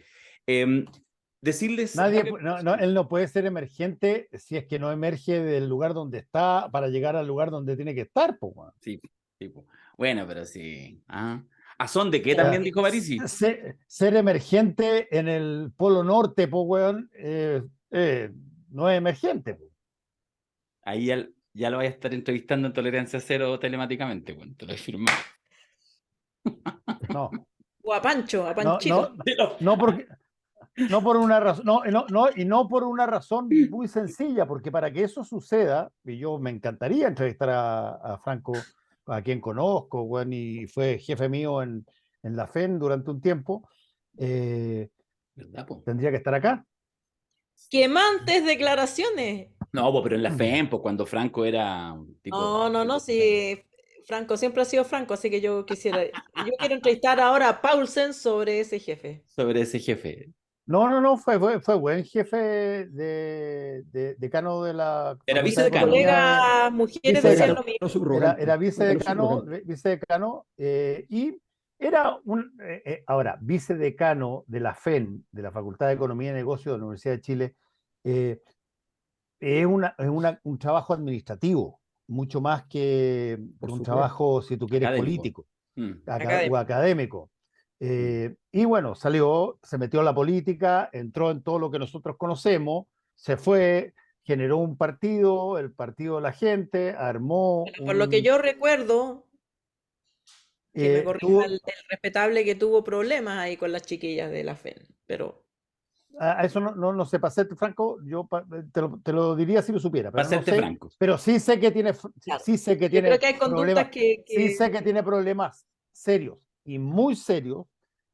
Decirles... él no puede ser emergente si es que no emerge del lugar donde está para llegar al lugar donde tiene que estar, po, man. Sí, tipo. Bueno, pero sí. ¿A son de qué también dijo Parisi? Ser emergente en el Polo Norte, po, weón, no es emergente, po. Ahí ya lo voy a estar entrevistando en Tolerancia Cero telemáticamente, bueno, te lo he firmado. No. O a Pancho, a Panchito. No por una razón, no por una razón muy sencilla, porque para que eso suceda, y yo me encantaría entrevistar a Franco, a quien conozco, bueno, y fue jefe mío en en la FEN durante un tiempo, ¿Verdad, po? tendría que estar acá. Quemantes declaraciones. No, po, pero en la FEM, pues cuando Franco era un tipo... No, sí, Franco siempre ha sido Franco, así que yo quiero entrevistar ahora a Paulsen sobre ese jefe. Sobre ese jefe. No, fue buen jefe decano de la Era Facultad de Mis vicedecano. Economía. colegas mujeres decían Vicedecano. lo mismo. Decano Era subrogante. Decano vicedecano, subrogante. vicedecano y era ahora, vicedecano de la FEN, de la Facultad de Economía y Negocios de la Universidad de Chile. Es un trabajo administrativo, mucho más que Por un supuesto. trabajo, si tú quieres, Académico. político Mm. o Académico. académico. Y bueno, salió, se metió en la política, entró en todo lo que nosotros conocemos, se fue, generó un partido, el Partido de la Gente, armó Pero por lo que yo recuerdo, que me corrija tuvo, el respetable que tuvo problemas ahí con las chiquillas de la FEN, pero a eso no sé, para serte franco, yo te lo diría si lo supiera, Para pero no serte sé, franco. pero sí sé que tiene, claro, sí sé que yo creo tiene que hay problemas, conductas sí sé que tiene problemas serios y muy serios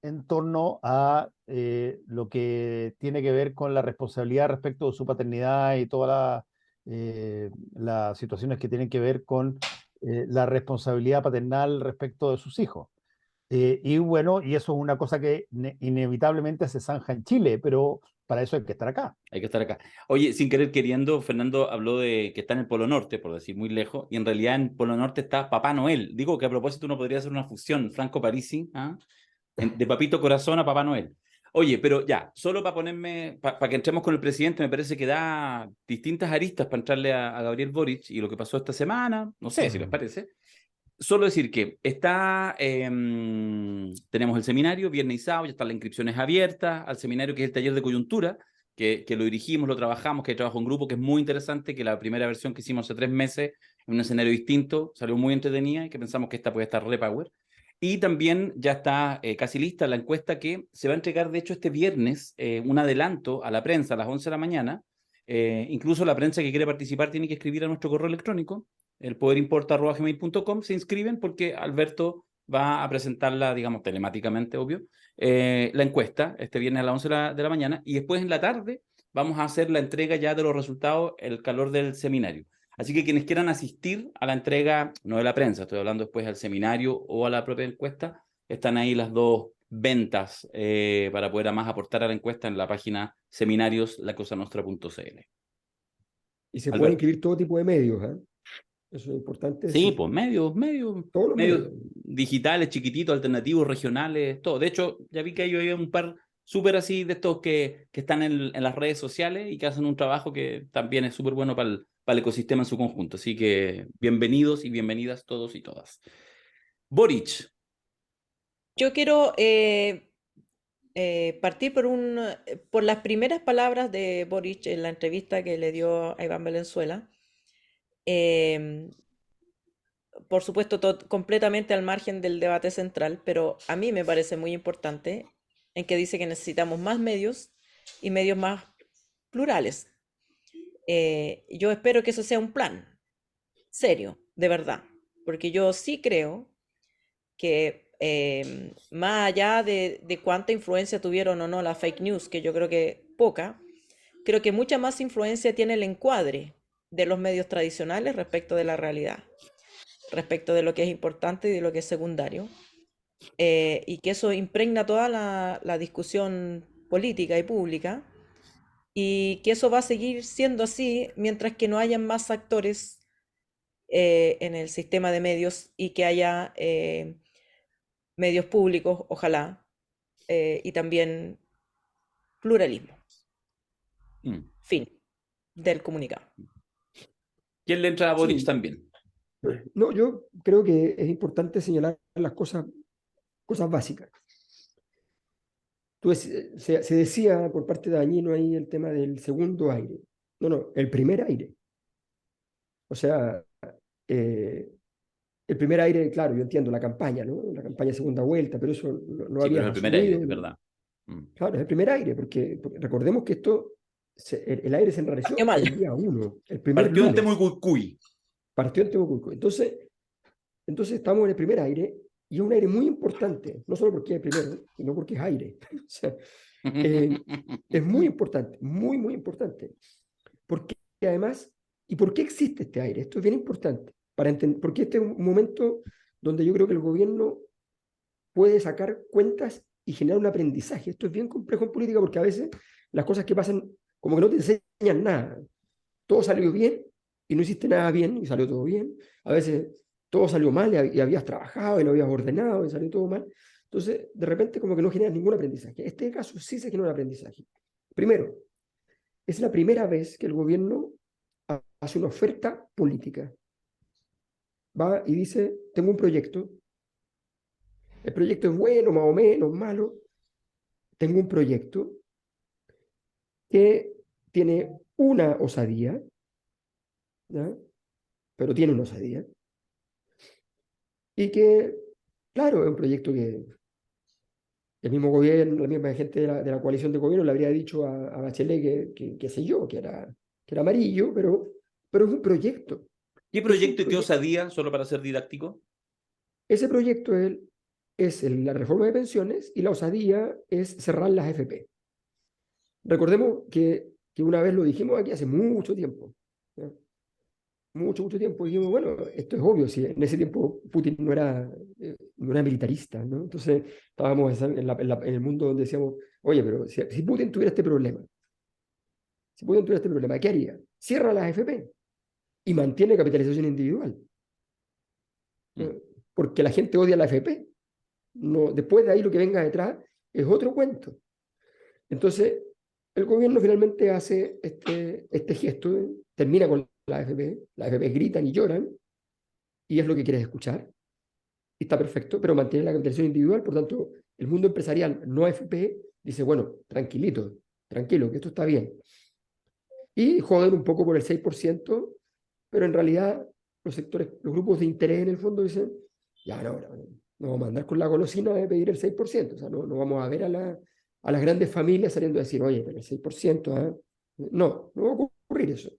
en torno a lo que tiene que ver con la responsabilidad respecto de su paternidad y todas las situaciones que tienen que ver con la responsabilidad paternal respecto de sus hijos. Y bueno, y eso es una cosa que inevitablemente se zanja en Chile, pero para eso hay que estar acá. Hay que estar acá. Oye, sin querer queriendo, Fernando habló de que está en el Polo Norte, por decir muy lejos, y en realidad en el Polo Norte está Papá Noel. Digo que a propósito uno podría hacer una fusión, Franco Parisi, ¿ah? De Papito Corazón a Papá Noel. Oye, pero ya, solo para ponerme, para que entremos con el presidente, me parece que da distintas aristas para entrarle a Gabriel Boric y lo que pasó esta semana, no sé si les parece. Solo decir que está, tenemos el seminario, viernes y sábado, ya están las inscripciones abiertas al seminario que es el taller de coyuntura, que lo dirigimos, lo trabajamos, que hay trabajo en grupo, que es muy interesante, que la primera versión que hicimos hace 3 meses, en un escenario distinto, salió muy entretenida y que pensamos que esta puede estar repower. Y también ya está casi lista la encuesta que se va a entregar, de hecho, este viernes, un adelanto a la prensa a las 11 de la mañana. Incluso la prensa que quiere participar tiene que escribir a nuestro correo electrónico, elpoderimporta@gmail.com, se inscriben porque Alberto va a presentarla, digamos, telemáticamente, obvio, la encuesta este viernes a las 11 de la mañana, y después en la tarde vamos a hacer la entrega ya de los resultados, el calor del seminario. Así que quienes quieran asistir a la entrega, no de la prensa, estoy hablando después al seminario o a la propia encuesta, están ahí las dos ventas para poder además aportar a la encuesta en la página seminarioslacosanostra.cl. Y se pueden Alberto. inscribir todo tipo de medios, ¿eh? Eso es importante Sí, decir. pues medios Todos los medios. digitales, chiquititos, alternativos, regionales, todo. De hecho, ya vi que hay un par súper así de estos que están en las redes sociales y que hacen un trabajo que también es súper bueno para el ecosistema en su conjunto. Así que bienvenidos y bienvenidas todos y todas. Boric. yo quiero partir por las primeras palabras de Boric en la entrevista que le dio a Iván Valenzuela. Por supuesto, completamente al margen del debate central, pero a mí me parece muy importante en que dice que necesitamos más medios y medios más plurales. Yo espero que eso sea un plan serio, de verdad, porque yo sí creo que más allá de cuánta influencia tuvieron o no las fake news, que yo creo que poca, creo que mucha más influencia tiene el encuadre de los medios tradicionales respecto de la realidad, respecto de lo que es importante y de lo que es secundario, y que eso impregna toda la discusión política y pública, y que eso va a seguir siendo así mientras que no hayan más actores en el sistema de medios y que haya medios públicos, ojalá, y también pluralismo. Fin del comunicado. ¿Quién le entra a Boric Sí. también? No, yo creo que es importante señalar las cosas básicas. Se decía por parte de Dañino ahí el tema del segundo aire. No, el primer aire. O sea, el primer aire, claro, yo entiendo la campaña, ¿no? La campaña de segunda vuelta, pero eso lo Sí, pero habías es el primer aire, asumido. es verdad. Claro, es el primer aire, porque recordemos que el aire se enrareció Partió mal. el día 1, el primer Partió en lunes. Temucuicui. Partió en Temucuicui. Entonces estamos en el primer aire Y es un aire muy importante, no solo porque es primero, sino porque es aire. O sea, es muy importante, muy, muy importante. Porque además, ¿y por qué existe este aire? Esto es bien importante, porque este es un momento donde yo creo que el gobierno puede sacar cuentas y generar un aprendizaje. Esto es bien complejo en política porque a veces las cosas que pasan como que no te enseñan nada. Todo salió bien y no hiciste nada bien y salió todo bien. A veces todo salió mal y habías trabajado y lo habías ordenado y salió todo mal. Entonces, de repente como que no generas ningún aprendizaje. En este caso sí se genera un aprendizaje. Primero, es la primera vez que el gobierno hace una oferta política. Va y dice, tengo un proyecto. El proyecto es bueno, más o menos, malo. Tengo un proyecto que tiene una osadía, ¿ya? Pero tiene una osadía. Y que, claro, es un proyecto que el mismo gobierno, la misma gente de la coalición de gobierno le habría dicho a Bachelet que sé yo, que era amarillo, pero es un proyecto. ¿Qué proyecto y qué osadía, solo para ser didáctico? Ese proyecto es la reforma de pensiones y la osadía es cerrar las AFP. Recordemos que una vez lo dijimos aquí hace mucho tiempo. ¿Ya? Mucho tiempo. Dijimos, bueno, esto es obvio, si en ese tiempo Putin no era militarista, ¿no? Entonces estábamos en el mundo donde decíamos, oye, pero si Putin tuviera este problema, ¿qué haría? Cierra las AFP y mantiene capitalización individual. Porque la gente odia la AFP. No, después de ahí lo que venga detrás es otro cuento. Entonces, el gobierno finalmente hace este gesto, termina con las AFP gritan y lloran, y es lo que quieres escuchar, y está perfecto, pero mantiene la capitalización individual, por tanto, el mundo empresarial no AFP dice, bueno, tranquilo, que esto está bien. Y joden un poco por el 6%, pero en realidad los grupos de interés en el fondo dicen, ya no vamos a andar con la golosina de pedir el 6%, o sea, no vamos a ver a las grandes familias saliendo a decir, oye, pero el 6%, ¿eh? No va a ocurrir eso.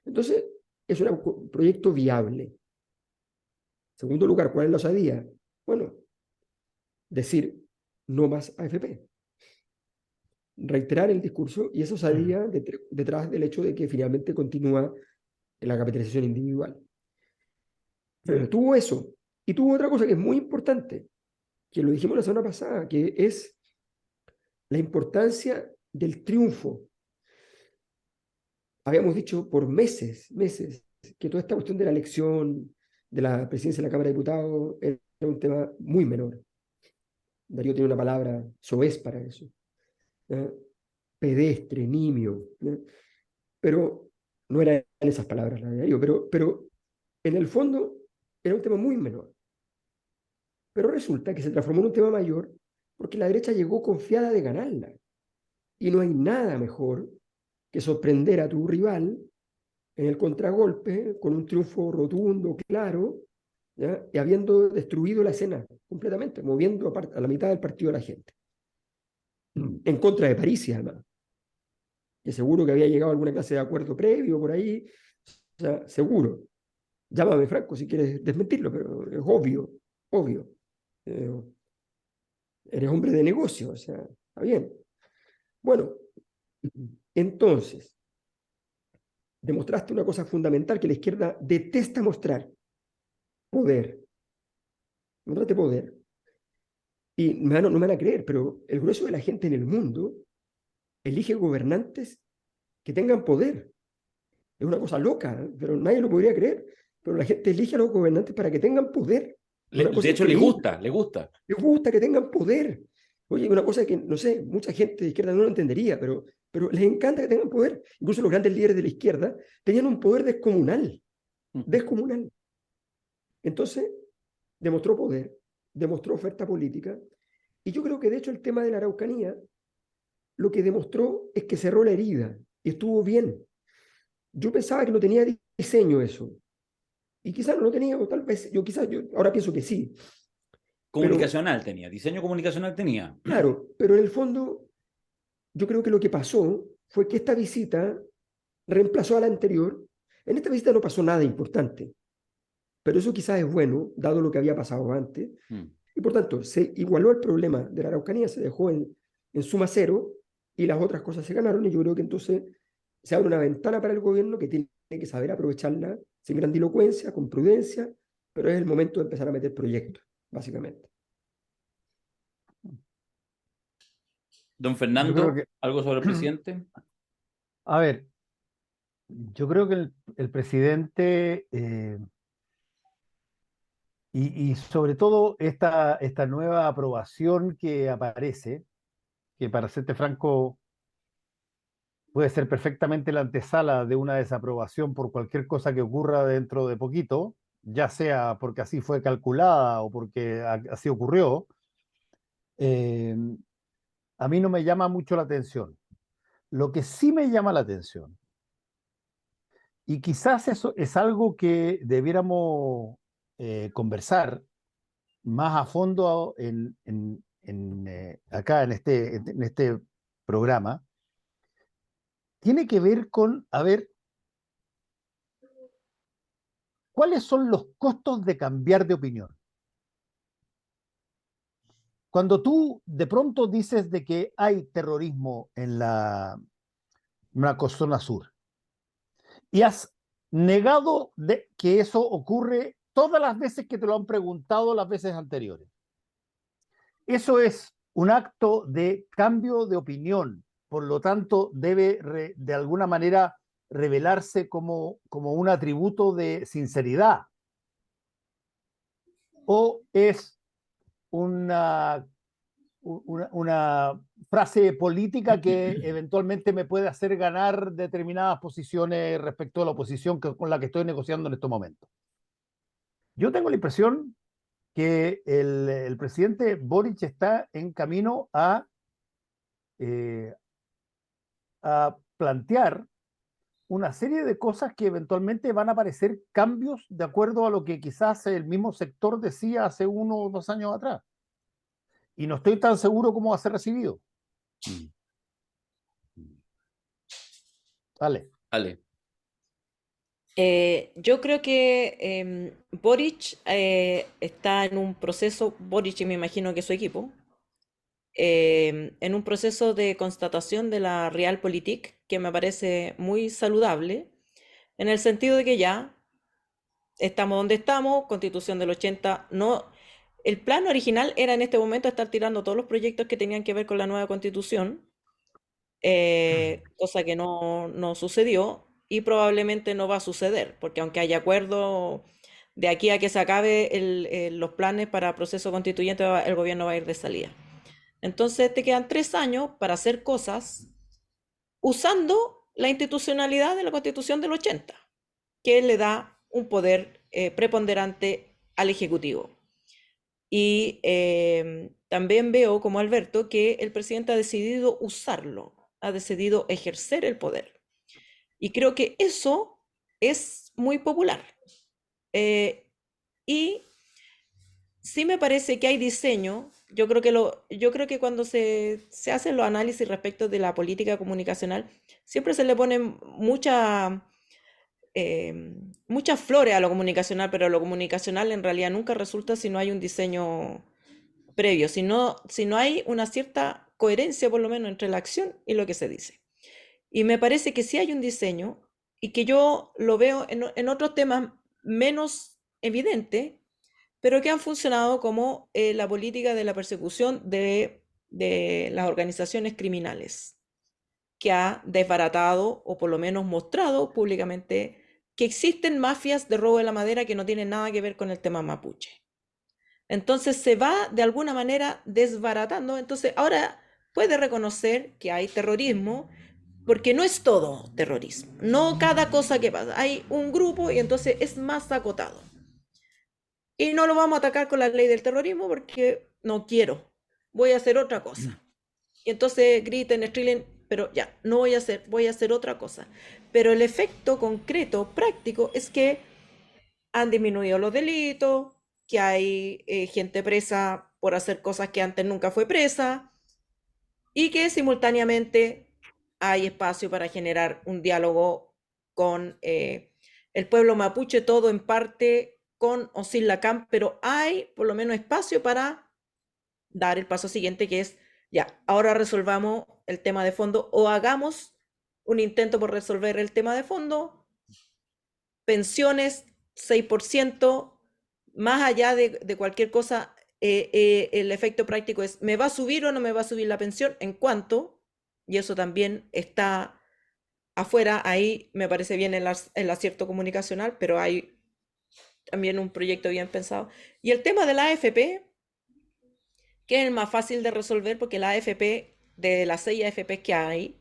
Entonces, es un proyecto viable. Segundo lugar, ¿cuál es la osadía? Bueno, decir no más AFP. Reiterar el discurso y esa osadía detrás del hecho de que finalmente continúa en la capitalización individual. Pero tuvo eso. Y tuvo otra cosa que es muy importante, que lo dijimos la semana pasada, que es la importancia del triunfo. Habíamos dicho por meses, que toda esta cuestión de la elección de la presidencia de la Cámara de Diputados era un tema muy menor. Darío tiene una palabra soez para eso. Pedestre, nimio. Pero no eran esas palabras las de Darío, pero en el fondo era un tema muy menor. Pero resulta que se transformó en un tema mayor porque la derecha llegó confiada de ganarla. Y no hay nada mejor que sorprender a tu rival en el contragolpe con un triunfo rotundo, claro, ¿ya? Y habiendo destruido la escena completamente, moviendo a la mitad del partido a la gente. En contra de Parisi, además. Que seguro que había llegado a alguna clase de acuerdo previo por ahí. O sea, seguro. Llámame Franco si quieres desmentirlo, pero es obvio. Eres hombre de negocio, o sea, está bien. Bueno, entonces, demostraste una cosa fundamental que la izquierda detesta mostrar: poder. Mostraste poder. Y no me van a creer, pero el grueso de la gente en el mundo elige gobernantes que tengan poder. Es una cosa loca, ¿eh? Pero nadie lo podría creer. Pero la gente elige a los gobernantes para que tengan poder. De hecho, le gusta. Les gusta que tengan poder. Oye, una cosa que, no sé, mucha gente de izquierda no lo entendería, pero les encanta que tengan poder. Incluso los grandes líderes de la izquierda tenían un poder descomunal. Entonces, demostró poder, demostró oferta política, y yo creo que de hecho el tema de la Araucanía lo que demostró es que cerró la herida, y estuvo bien. Yo pensaba que no tenía diseño eso, y quizás no lo tenía, o tal vez, yo ahora pienso que sí. Comunicacional tenía, diseño comunicacional tenía. Claro, pero en el fondo, yo creo que lo que pasó fue que esta visita reemplazó a la anterior. En esta visita no pasó nada importante, pero eso quizás es bueno, dado lo que había pasado antes. Y por tanto, se igualó el problema de la Araucanía, se dejó en suma cero y las otras cosas se ganaron. Y yo creo que entonces se abre una ventana para el gobierno que tiene que saber aprovecharla sin grandilocuencia, con prudencia, pero es el momento de empezar a meter proyectos, básicamente. Don Yo creo Fernando, que, ¿algo sobre el presidente? a ver, yo creo que el presidente y sobre todo esta nueva aprobación que aparece, que para serte franco puede ser perfectamente la antesala de una desaprobación por cualquier cosa que ocurra dentro de poquito, ya sea porque así fue calculada o porque así ocurrió, eh, a mí no me llama mucho la atención. Lo que sí me llama la atención, y quizás eso es algo que debiéramos conversar más a fondo acá en este programa, tiene que ver con, a ver, ¿cuáles son los costos de cambiar de opinión? Cuando tú de pronto dices de que hay terrorismo en la zona sur y has negado de que eso ocurre todas las veces que te lo han preguntado las veces anteriores, eso es un acto de cambio de opinión, por lo tanto debe de alguna manera revelarse como un atributo de sinceridad, o es una una frase política que eventualmente me puede hacer ganar determinadas posiciones respecto a la oposición con la que estoy negociando en estos momentos. Yo tengo la impresión que el presidente Boric está en camino eh, a plantear una serie de cosas que eventualmente van a parecer cambios de acuerdo a lo que quizás el mismo sector decía hace 1 o 2 años atrás. Y no estoy tan seguro cómo va a ser recibido. Vale. Ale. Yo creo que Boric está en un proceso, Boric y me imagino que su equipo, en un proceso de constatación de la Realpolitik que me parece muy saludable, en el sentido de que ya estamos donde estamos, Constitución del 80, no, el plan original era en este momento estar tirando todos los proyectos que tenían que ver con la nueva Constitución, cosa que no sucedió y probablemente no va a suceder, porque aunque haya acuerdo de aquí a que se acabe los planes para proceso constituyente, el gobierno va a ir de salida. Entonces te quedan 3 años para hacer cosas usando la institucionalidad de la Constitución del 80, que le da un poder preponderante al Ejecutivo. Y también veo, como Alberto, que el presidente ha decidido usarlo, ha decidido ejercer el poder. Y creo que eso es muy popular. Y sí me parece que hay diseño. Yo creo que cuando se hacen los análisis respecto de la política comunicacional, siempre se le ponen muchas flores a lo comunicacional, pero lo comunicacional en realidad nunca resulta si no hay un diseño previo, si no hay una cierta coherencia por lo menos entre la acción y lo que se dice. Y me parece que sí hay un diseño y que yo lo veo en otros temas menos evidente, pero que han funcionado como la política de la persecución de las organizaciones criminales, que ha desbaratado o por lo menos mostrado públicamente que existen mafias de robo de la madera que no tienen nada que ver con el tema mapuche. Entonces se va de alguna manera desbaratando. Entonces ahora puede reconocer que hay terrorismo, porque no es todo terrorismo. No cada cosa que pasa. Hay un grupo y entonces es más acotado. Y no lo vamos a atacar con la ley del terrorismo porque no quiero. Voy a hacer otra cosa. Y entonces griten, estrilen, pero ya, no voy a hacer otra cosa. Pero el efecto concreto, práctico, es que han disminuido los delitos, que hay gente presa por hacer cosas que antes nunca fue presa, y que simultáneamente hay espacio para generar un diálogo con el pueblo mapuche, todo en parte con o sin la CAM, pero hay por lo menos espacio para dar el paso siguiente, que es, ya, ahora resolvamos el tema de fondo o hagamos un intento por resolver el tema de fondo, pensiones 6%, más allá de cualquier cosa, el efecto práctico es, ¿me va a subir o no me va a subir la pensión? ¿En cuánto? Y eso también está afuera, ahí me parece bien el acierto comunicacional, pero hay también un proyecto bien pensado. Y el tema de la AFP, que es el más fácil de resolver porque la AFP, de las 6 AFPs que hay,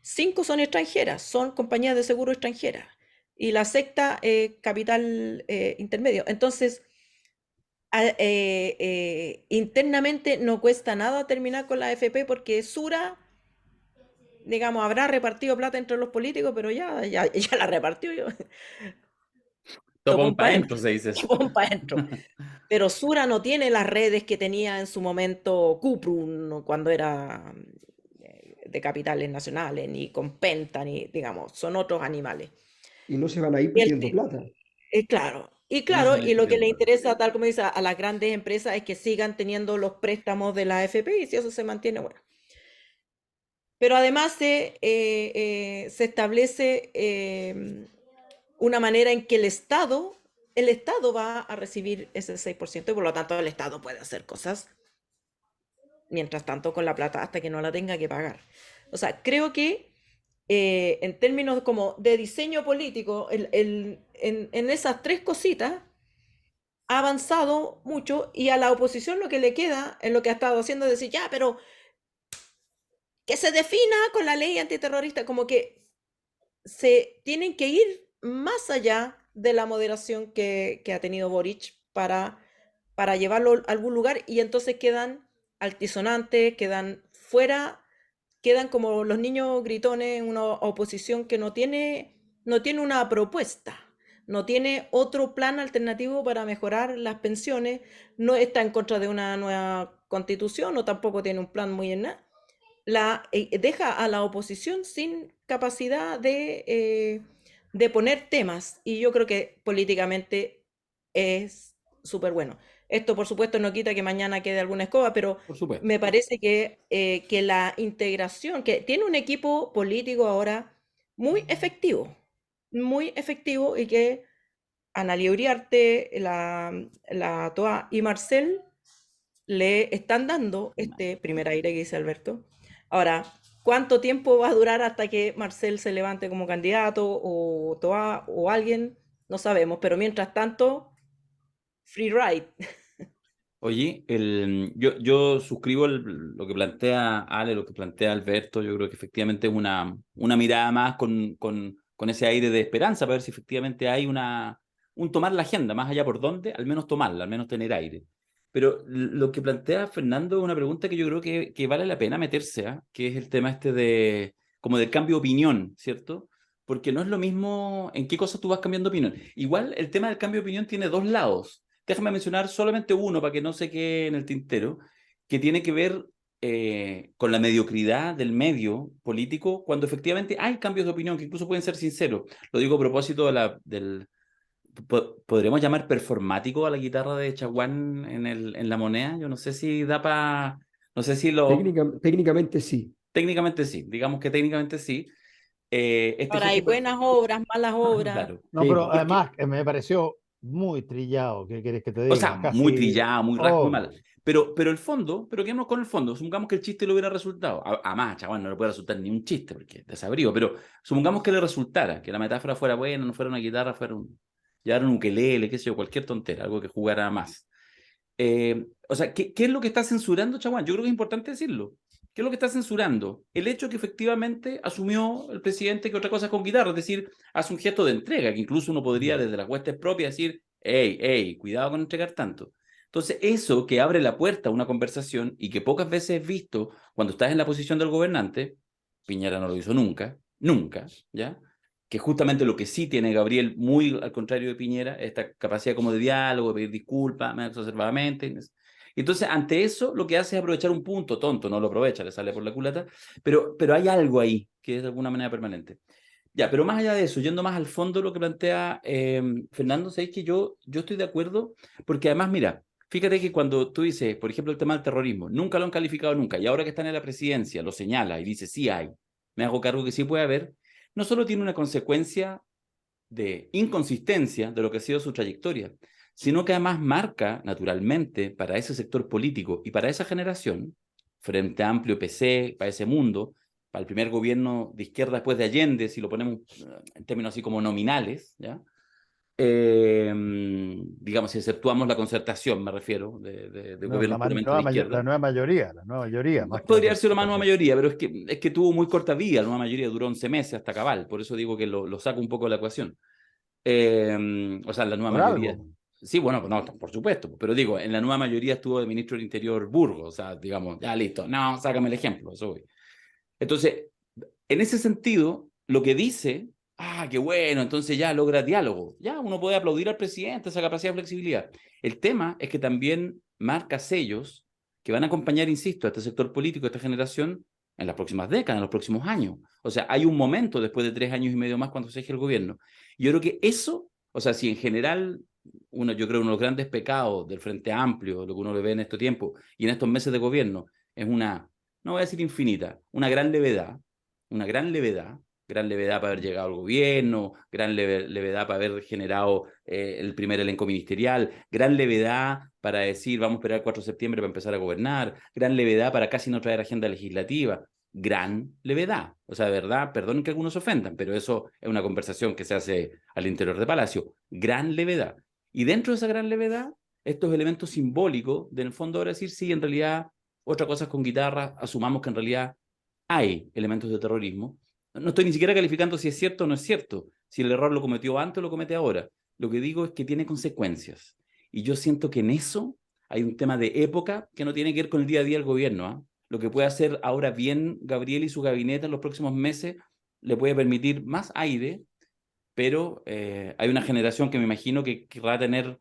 5 son extranjeras, son compañías de seguro extranjeras. Y la sexta, capital intermedio. Entonces, internamente no cuesta nada terminar con la AFP porque Sura, digamos, habrá repartido plata entre los políticos, pero ya la repartió yo. Topón para adentro, se dice eso. Topón para adentro. Pero Sura no tiene las redes que tenía en su momento Cuprum cuando era de capitales nacionales, ni con Penta, ni, digamos, son otros animales. Y no se van a ir Y el pidiendo plata. claro, y No claro, se y lo que le entiende. interesa, tal como dice, a las grandes empresas es que sigan teniendo los préstamos de la AFP y si eso se mantiene, bueno. Pero además se establece una manera en que el Estado va a recibir ese 6% y por lo tanto el Estado puede hacer cosas mientras tanto con la plata hasta que no la tenga que pagar. O sea, creo que en términos como de diseño político, en esas tres cositas ha avanzado mucho y a la oposición lo que le queda en lo que ha estado haciendo es decir, ya, pero que se defina con la ley antiterrorista, como que se tienen que ir más allá de la moderación que ha tenido Boric para llevarlo a algún lugar y entonces quedan altisonantes, quedan fuera, quedan como los niños gritones en una oposición que no tiene una propuesta, no tiene otro plan alternativo para mejorar las pensiones, no está en contra de una nueva constitución, o tampoco tiene un plan muy en nada. Deja a la oposición sin capacidad de poner temas y yo creo que políticamente es súper bueno. Esto por supuesto no quita que mañana quede alguna escoba, pero Por supuesto. me parece que la integración, que tiene un equipo político ahora muy efectivo y que Analia Uriarte, la Toa y Marcel le están dando este primer aire que dice Alberto. Ahora, ¿cuánto tiempo va a durar hasta que Marcel se levante como candidato o Toa o alguien? No sabemos, pero mientras tanto, free ride. Oye, yo suscribo lo que plantea Ale, lo que plantea Alberto. Yo creo que efectivamente es una mirada más con ese aire de esperanza para ver si efectivamente hay un tomar la agenda, más allá por dónde, al menos tomarla, al menos tener aire. Pero lo que plantea Fernando es una pregunta que yo creo que vale la pena meterse, ¿eh? Que es el tema este como del cambio de opinión, ¿cierto? Porque no es lo mismo en qué cosas tú vas cambiando de opinión. Igual el tema del cambio de opinión tiene dos lados. Déjame mencionar solamente uno para que no se quede en el tintero, que tiene que ver con la mediocridad del medio político cuando efectivamente hay cambios de opinión que incluso pueden ser sinceros. Lo digo a propósito ¿podríamos llamar performático a la guitarra de Chaguán en La Moneda? Yo no sé si da para... No sé si Técnicamente sí. Técnicamente sí, digamos que técnicamente sí. Este Ahora hay gesto, buenas obras, malas obras. claro. No, Sí, pero po. además me pareció muy trillado, ¿qué quieres que te O sea, diga? muy Casi, trillada, muy rasca, muy oh, mala. Pero el fondo, pero quedémonos con el fondo. Supongamos que el chiste le hubiera resultado. Además, chaval, no le puede resultar ni un chiste porque es desabrido. Pero supongamos que le resultara, que la metáfora fuera buena, no fuera una guitarra, llevara un ukelele, qué sé yo, cualquier tontera, algo que jugara más. O sea, ¿qué es lo que está censurando, Chaguán? Yo creo que es importante decirlo. ¿Qué es lo que está censurando? El hecho que efectivamente asumió el presidente que otra cosa es con guitarra, es decir, hace un gesto de entrega, que incluso uno podría desde las huestes propias decir, hey, cuidado con entregar tanto. Entonces, eso que abre la puerta a una conversación y que pocas veces es visto cuando estás en la posición del gobernante, Piñera no lo hizo nunca, ¿ya? Que justamente lo que sí tiene Gabriel, muy al contrario de Piñera, esta capacidad como de diálogo, de pedir disculpas, más exacerbadamente. Entonces, ante eso, lo que hace es aprovechar un punto tonto, no lo aprovecha, le sale por la culata, pero hay algo ahí que es de alguna manera permanente. Ya, pero más allá de eso, yendo más al fondo de lo que plantea Fernando, sabéis que yo estoy de acuerdo, porque además, mira, fíjate que cuando tú dices, por ejemplo, el tema del terrorismo, nunca lo han calificado nunca, y ahora que están en la presidencia lo señala y dice, sí hay, me hago cargo que sí puede haber, no solo tiene una consecuencia de inconsistencia de lo que ha sido su trayectoria, sino que además marca, naturalmente, para ese sector político y para esa generación, Frente Amplio, PC, para ese mundo, para el primer gobierno de izquierda después de Allende, si lo ponemos en términos así como nominales, ¿ya? Digamos, si exceptuamos la concertación, me refiero, de No, gobiernos puramente de la izquierda. nueva mayoría, más que la Podría haber sido la nueva concertación. mayoría, pero es que tuvo muy corta vida, la nueva mayoría duró 11 meses hasta cabal, por eso digo que lo saco un poco de la ecuación. O sea, la nueva Por mayoría. algo. Sí, bueno, pues no, por supuesto. Pero digo, en la nueva mayoría estuvo el ministro del Interior Burgos. O sea, digamos, ya listo. No, sácame el ejemplo. Eso voy. Entonces, en ese sentido, lo que dice, qué bueno, entonces ya logra diálogo. Ya uno puede aplaudir al presidente esa capacidad de flexibilidad. El tema es que también marca sellos que van a acompañar, insisto, a este sector político, a esta generación, en las próximas décadas, en los próximos años. O sea, hay un momento después de 3 años y medio más cuando se elige el gobierno. Yo creo que eso, o sea, si en general, yo creo uno de los grandes pecados del Frente Amplio, lo que uno le ve en este tiempo y en estos meses de gobierno, es una, no voy a decir infinita, una gran levedad para haber llegado al gobierno, gran levedad para haber generado el primer elenco ministerial, gran levedad para decir vamos a esperar el 4 de septiembre para empezar a gobernar, gran levedad para casi no traer agenda legislativa, gran levedad. O sea, de verdad, perdonen que algunos se ofendan, pero eso es una conversación que se hace al interior de Palacio. Gran levedad. Y dentro de esa gran levedad, estos elementos simbólicos, del fondo ahora decir, sí, en realidad, otra cosa es con guitarra, asumamos que en realidad hay elementos de terrorismo. No estoy ni siquiera calificando si es cierto o no es cierto, si el error lo cometió antes o lo comete ahora. Lo que digo es que tiene consecuencias. Y yo siento que en eso hay un tema de época que no tiene que ver con el día a día del gobierno. ¿Eh? Lo que puede hacer ahora bien Gabriel y su gabinete en los próximos meses le puede permitir más aire, pero hay una generación que me imagino que querrá tener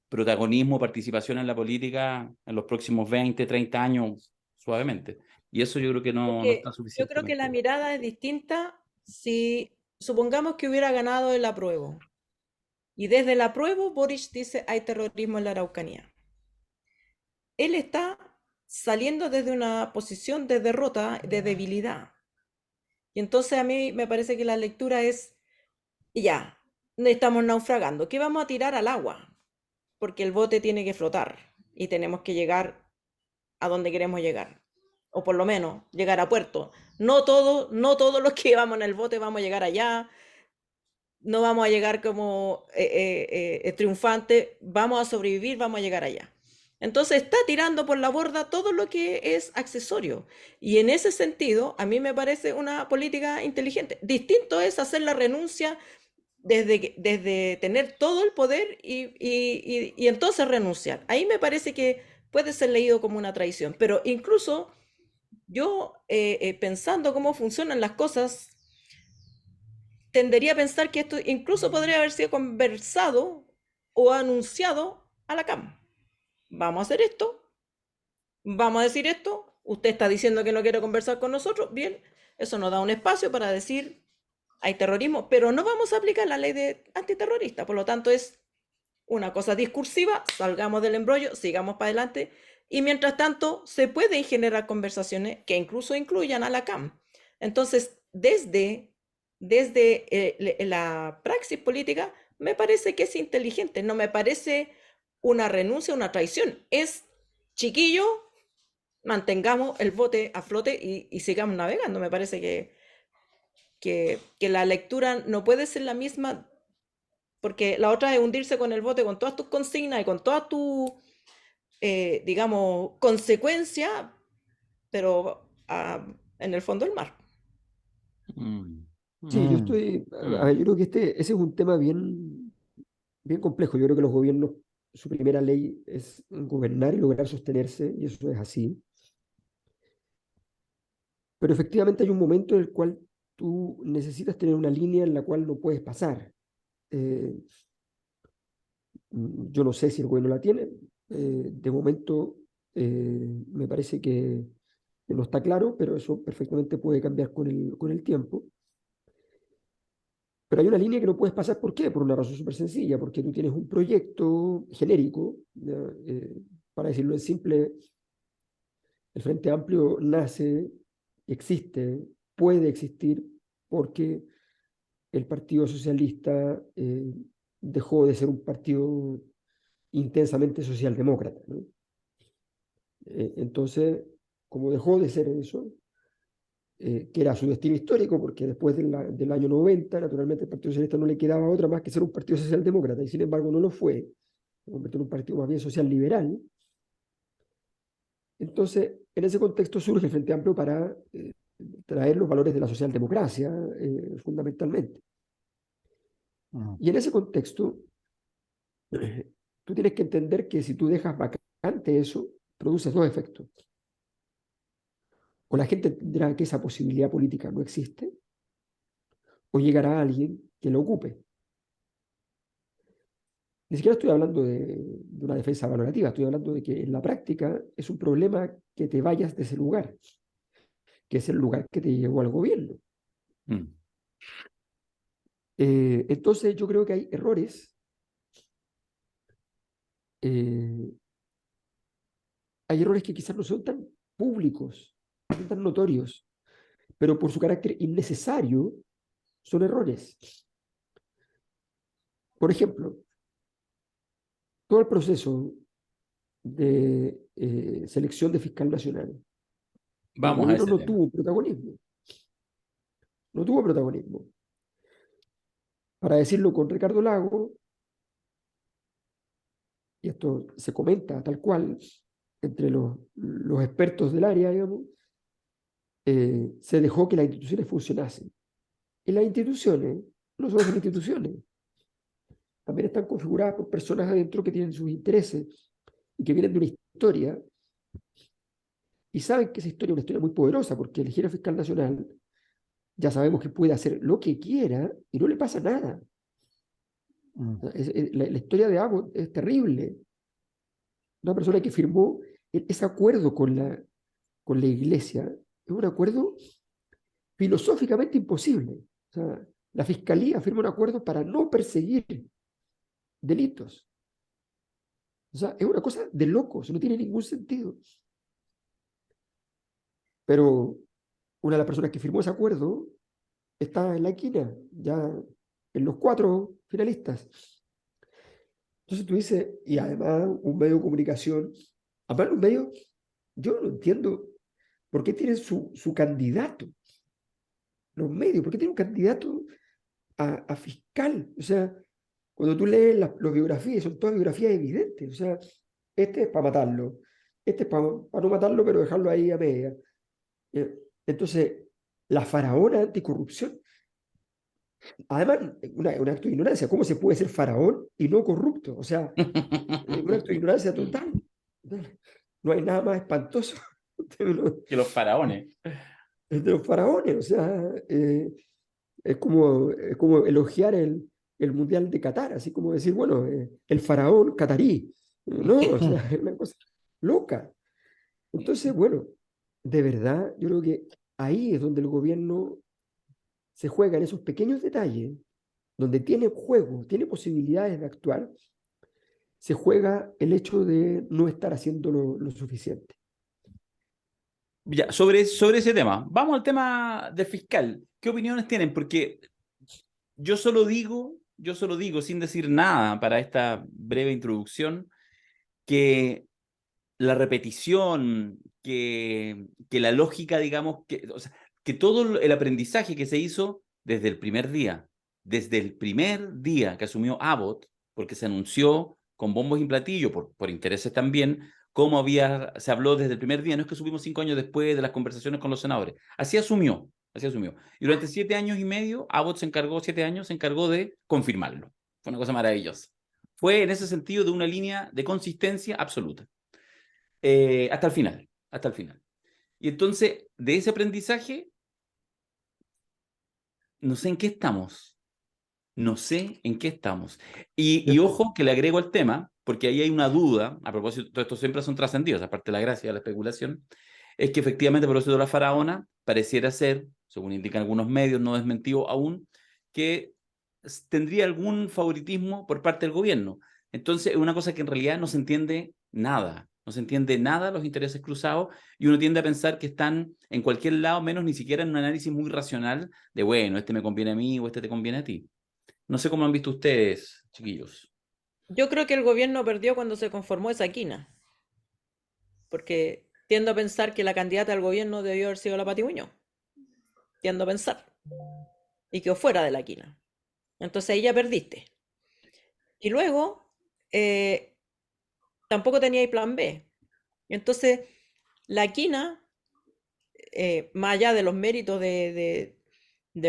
protagonismo, participación en la política en los próximos 20, 30 años suavemente. Y eso yo creo que no está Porque yo creo que la suficientemente. mirada es distinta si supongamos que hubiera ganado el apruebo. Y desde el apruebo, Boric dice hay terrorismo en la Araucanía. Él está saliendo desde una posición de derrota, de debilidad. Y entonces a mí me parece que la lectura es, ya, estamos naufragando, ¿qué vamos a tirar al agua? Porque el bote tiene que flotar y tenemos que llegar a donde queremos llegar. O por lo menos llegar a puerto. No todos los que vamos en el bote vamos a llegar allá, no vamos a llegar como triunfantes, vamos a sobrevivir, vamos a llegar allá. Entonces está tirando por la borda todo lo que es accesorio. Y en ese sentido, a mí me parece una política inteligente. Distinto es hacer la renuncia desde tener todo el poder y entonces renunciar. Ahí me parece que puede ser leído como una traición. Pero incluso yo, pensando cómo funcionan las cosas, tendería a pensar que esto incluso podría haber sido conversado o anunciado a la CAM. Vamos a hacer esto, vamos a decir esto, usted está diciendo que no quiere conversar con nosotros, bien, eso nos da un espacio para decir hay terrorismo, pero no vamos a aplicar la ley de antiterrorista, por lo tanto es una cosa discursiva, salgamos del embrollo, sigamos para adelante y mientras tanto se pueden generar conversaciones que incluso incluyan a la CAM. Entonces, desde la praxis política, me parece que es inteligente, no me parece una renuncia, una traición. Es chiquillo, mantengamos el bote a flote y sigamos navegando. Me parece que la lectura no puede ser la misma, porque la otra es hundirse con el bote, con todas tus consignas y con todas tus, digamos, consecuencias, pero en el fondo del mar. Mm, Sí, yo mm, estoy, a ver, mm. yo creo que ese es un tema bien complejo. Yo creo que los gobiernos, su primera ley es gobernar y lograr sostenerse, y eso es así. Pero efectivamente hay un momento en el cual tú necesitas tener una línea en la cual no puedes pasar. Eh, yo no sé si el gobierno la tiene. De momento me parece que no está claro, pero eso perfectamente puede cambiar con el tiempo. Pero hay una línea que no puedes pasar. ¿Por qué? Por una razón súper sencilla, porque tú tienes un proyecto genérico, ¿ya? Para decirlo en simple, el Frente Amplio nace, existe, puede existir, porque el Partido Socialista dejó de ser un partido intensamente socialdemócrata, ¿no? Entonces, como dejó de ser eso, que era su destino histórico, porque después del año 90, naturalmente, el Partido Socialista no le quedaba otra más que ser un partido socialdemócrata, y sin embargo no lo fue, se convirtió en un partido más bien social liberal. Entonces, en ese contexto surge el Frente Amplio para traer los valores de la socialdemocracia, fundamentalmente. Y en ese contexto, tú tienes que entender que si tú dejas vacante eso, produces dos efectos. O la gente tendrá que esa posibilidad política no existe, o llegará alguien que lo ocupe. Ni siquiera estoy hablando de una defensa valorativa, estoy hablando de que en la práctica es un problema que te vayas de ese lugar, que es el lugar que te llevó al gobierno. Entonces yo creo que hay errores, que quizás no son tan públicos, no son tan notorios, pero por su carácter innecesario son errores. Por ejemplo, todo el proceso de selección de fiscal nacional, el Vamos a gobierno ese no tema. tuvo protagonismo. No tuvo protagonismo. Para decirlo con Ricardo Lago, y esto se comenta tal cual entre los expertos del área, digamos, se dejó que las instituciones funcionasen. Y las instituciones no solo son instituciones, también están configuradas por personas adentro que tienen sus intereses y que vienen de una historia y saben que esa historia es una historia muy poderosa, porque elegir al fiscal nacional ya sabemos que puede hacer lo que quiera y no le pasa nada. La historia de Abbott es terrible. Una persona que firmó ese acuerdo con la iglesia es un acuerdo filosóficamente imposible. O sea, la fiscalía firma un acuerdo para no perseguir delitos. O sea, es una cosa de locos, no tiene ningún sentido. Pero una de las personas que firmó ese acuerdo está en la esquina, ya en los 4 finalistas. Entonces tú dices, y además un medio de comunicación, además los medios, yo no entiendo por qué tienen su candidato, los medios, por qué tienen un candidato a fiscal. O sea, cuando tú lees las biografías, son todas biografías evidentes. O sea, este es para matarlo, este es para no matarlo, pero dejarlo ahí a media. Entonces, la faraona anticorrupción, además, un acto de ignorancia. ¿Cómo se puede ser faraón y no corrupto? O sea, un acto de ignorancia total. No hay nada más espantoso Que los faraones. de los faraones. O sea, es como elogiar el Mundial de Qatar, así como decir, bueno, el faraón catarí. No, o sea, es una cosa loca. Entonces, bueno, de verdad, yo creo que ahí es donde el gobierno se juega en esos pequeños detalles, donde tiene juego, tiene posibilidades de actuar, se juega el hecho de no estar haciendo lo suficiente. Ya, sobre ese tema, vamos al tema de fiscal. ¿Qué opiniones tienen? Porque yo solo digo, sin decir nada para esta breve introducción, que la repetición, que la lógica, digamos, o sea, que todo el aprendizaje que se hizo desde el primer día que asumió Abbott, porque se anunció con bombos y platillos, por intereses también, como se habló desde el primer día, no es que subimos 5 años después de las conversaciones con los senadores, así asumió. Y durante 7 años y medio, Abbott se encargó de confirmarlo. Fue una cosa maravillosa. Fue en ese sentido de una línea de consistencia absoluta. Hasta el final. Y entonces, de ese aprendizaje, no sé en qué estamos. Y ojo que le agrego al tema, porque ahí hay una duda, a propósito, todo esto siempre son trascendidos, aparte de la gracia de la especulación, es que efectivamente, a propósito de la faraona, pareciera ser, según indican algunos medios, no desmentido aún, que tendría algún favoritismo por parte del gobierno. Entonces, es una cosa que en realidad no se entiende nada. No se entiende nada los intereses cruzados y uno tiende a pensar que están en cualquier lado, menos ni siquiera en un análisis muy racional de, bueno, este me conviene a mí o este te conviene a ti. No sé cómo han visto ustedes, chiquillos. Yo creo que el gobierno perdió cuando se conformó esa quina, porque tiendo a pensar que la candidata al gobierno debió haber sido la Pati Muñoz. Tiendo a pensar. Y quedó fuera de la quina. Entonces ahí ya perdiste. Y luego, tampoco tenía plan B. Entonces, la quina, más allá de los méritos de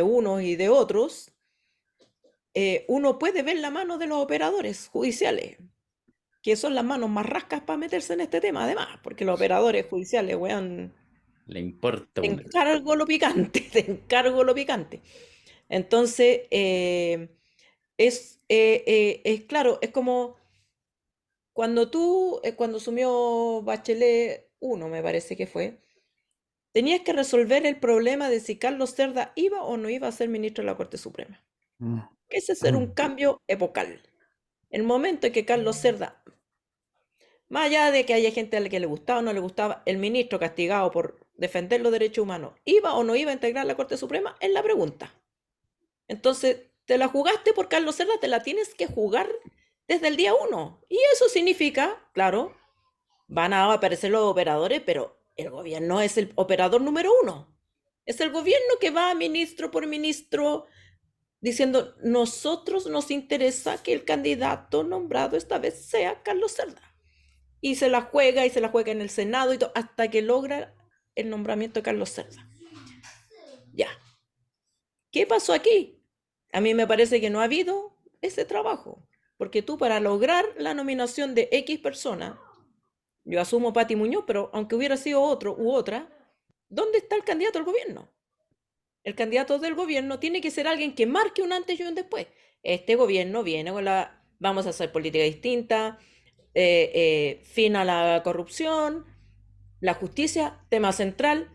unos y de otros, uno puede ver la mano de los operadores judiciales, que son las manos más rascas para meterse en este tema, además, porque los operadores judiciales, weón, Le importa te una. encargo lo picante, te encargo lo picante. Entonces, es claro, es como cuando asumió Bachelet uno me parece que fue, tenías que resolver el problema de si Carlos Cerda iba o no iba a ser ministro de la Corte Suprema. Mm. Ese era un cambio epocal. El momento en que Carlos Cerda, más allá de que haya gente a la que le gustaba o no le gustaba, el ministro castigado por defender los derechos humanos, ¿iba o no iba a integrar la Corte Suprema? Es la pregunta. Entonces, te la jugaste por Carlos Cerda, te la tienes que jugar desde el día uno. Y eso significa, claro, van a aparecer los operadores, pero el gobierno es el operador número uno. Es el gobierno que va ministro por ministro diciendo, nosotros nos interesa que el candidato nombrado esta vez sea Carlos Cerda. Y se la juega en el Senado y todo, hasta que logra el nombramiento de Carlos Cerda. Ya. ¿Qué pasó aquí? A mí me parece que no ha habido ese trabajo, porque tú para lograr la nominación de X persona, yo asumo Pati Muñoz, pero aunque hubiera sido otro u otra, ¿dónde está el candidato al gobierno? El candidato del gobierno tiene que ser alguien que marque un antes y un después. Este gobierno viene con vamos a hacer política distinta, fin a la corrupción, la justicia, tema central.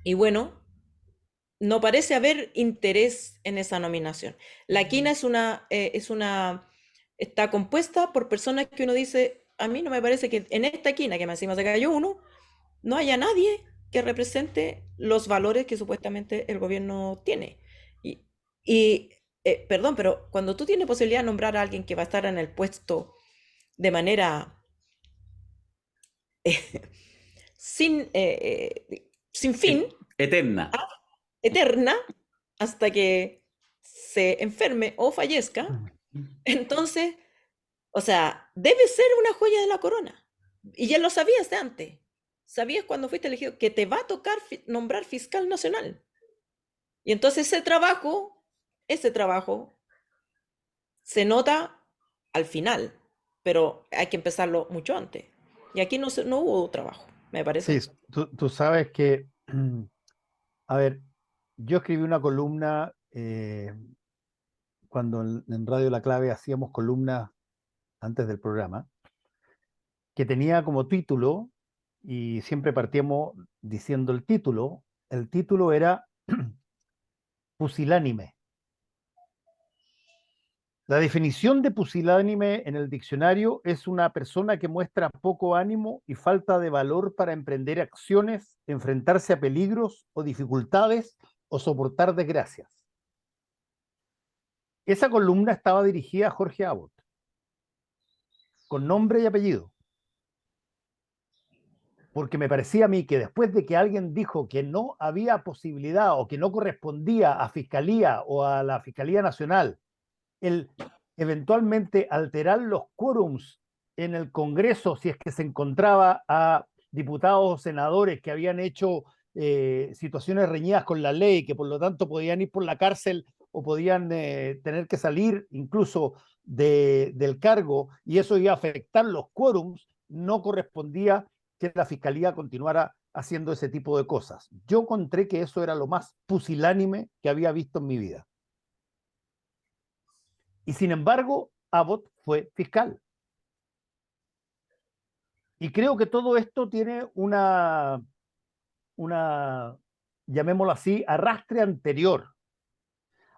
Y bueno, no parece haber interés en esa nominación. La quina está compuesta por personas que uno dice, a mí no me parece que en esta quina, que encima se cayó uno, no haya nadie que represente los valores que supuestamente el gobierno tiene. Perdón, pero cuando tú tienes posibilidad de nombrar a alguien que va a estar en el puesto de manera sin, sin fin, Eterna. eterna, hasta que se enferme o fallezca, entonces, o sea, debe ser una joya de la corona. Y ya lo sabías de antes. Sabías cuando fuiste elegido que te va a tocar nombrar fiscal nacional. Y entonces ese trabajo se nota al final, pero hay que empezarlo mucho antes. Y aquí no hubo trabajo, me parece. Sí, tú sabes que, a ver, yo escribí una columna cuando en Radio La Clave hacíamos columnas antes del programa, que tenía como título, y siempre partíamos diciendo el título era pusilánime. La definición de pusilánime en el diccionario es una persona que muestra poco ánimo y falta de valor para emprender acciones, enfrentarse a peligros o dificultades o soportar desgracias. Esa columna estaba dirigida a Jorge Abbott, con nombre y apellido, porque me parecía a mí que después de que alguien dijo que no había posibilidad o que no correspondía a Fiscalía o a la Fiscalía Nacional el eventualmente alterar los quórums en el Congreso si es que se encontraba a diputados o senadores que habían hecho situaciones reñidas con la ley, que por lo tanto podían ir por la cárcel o podían tener que salir incluso del cargo, y eso iba a afectar los quórums, no correspondía que la Fiscalía continuara haciendo ese tipo de cosas. Yo encontré que eso era lo más pusilánime que había visto en mi vida. Y sin embargo, Abbott fue fiscal. Y creo que todo esto tiene llamémoslo así, arrastre anterior.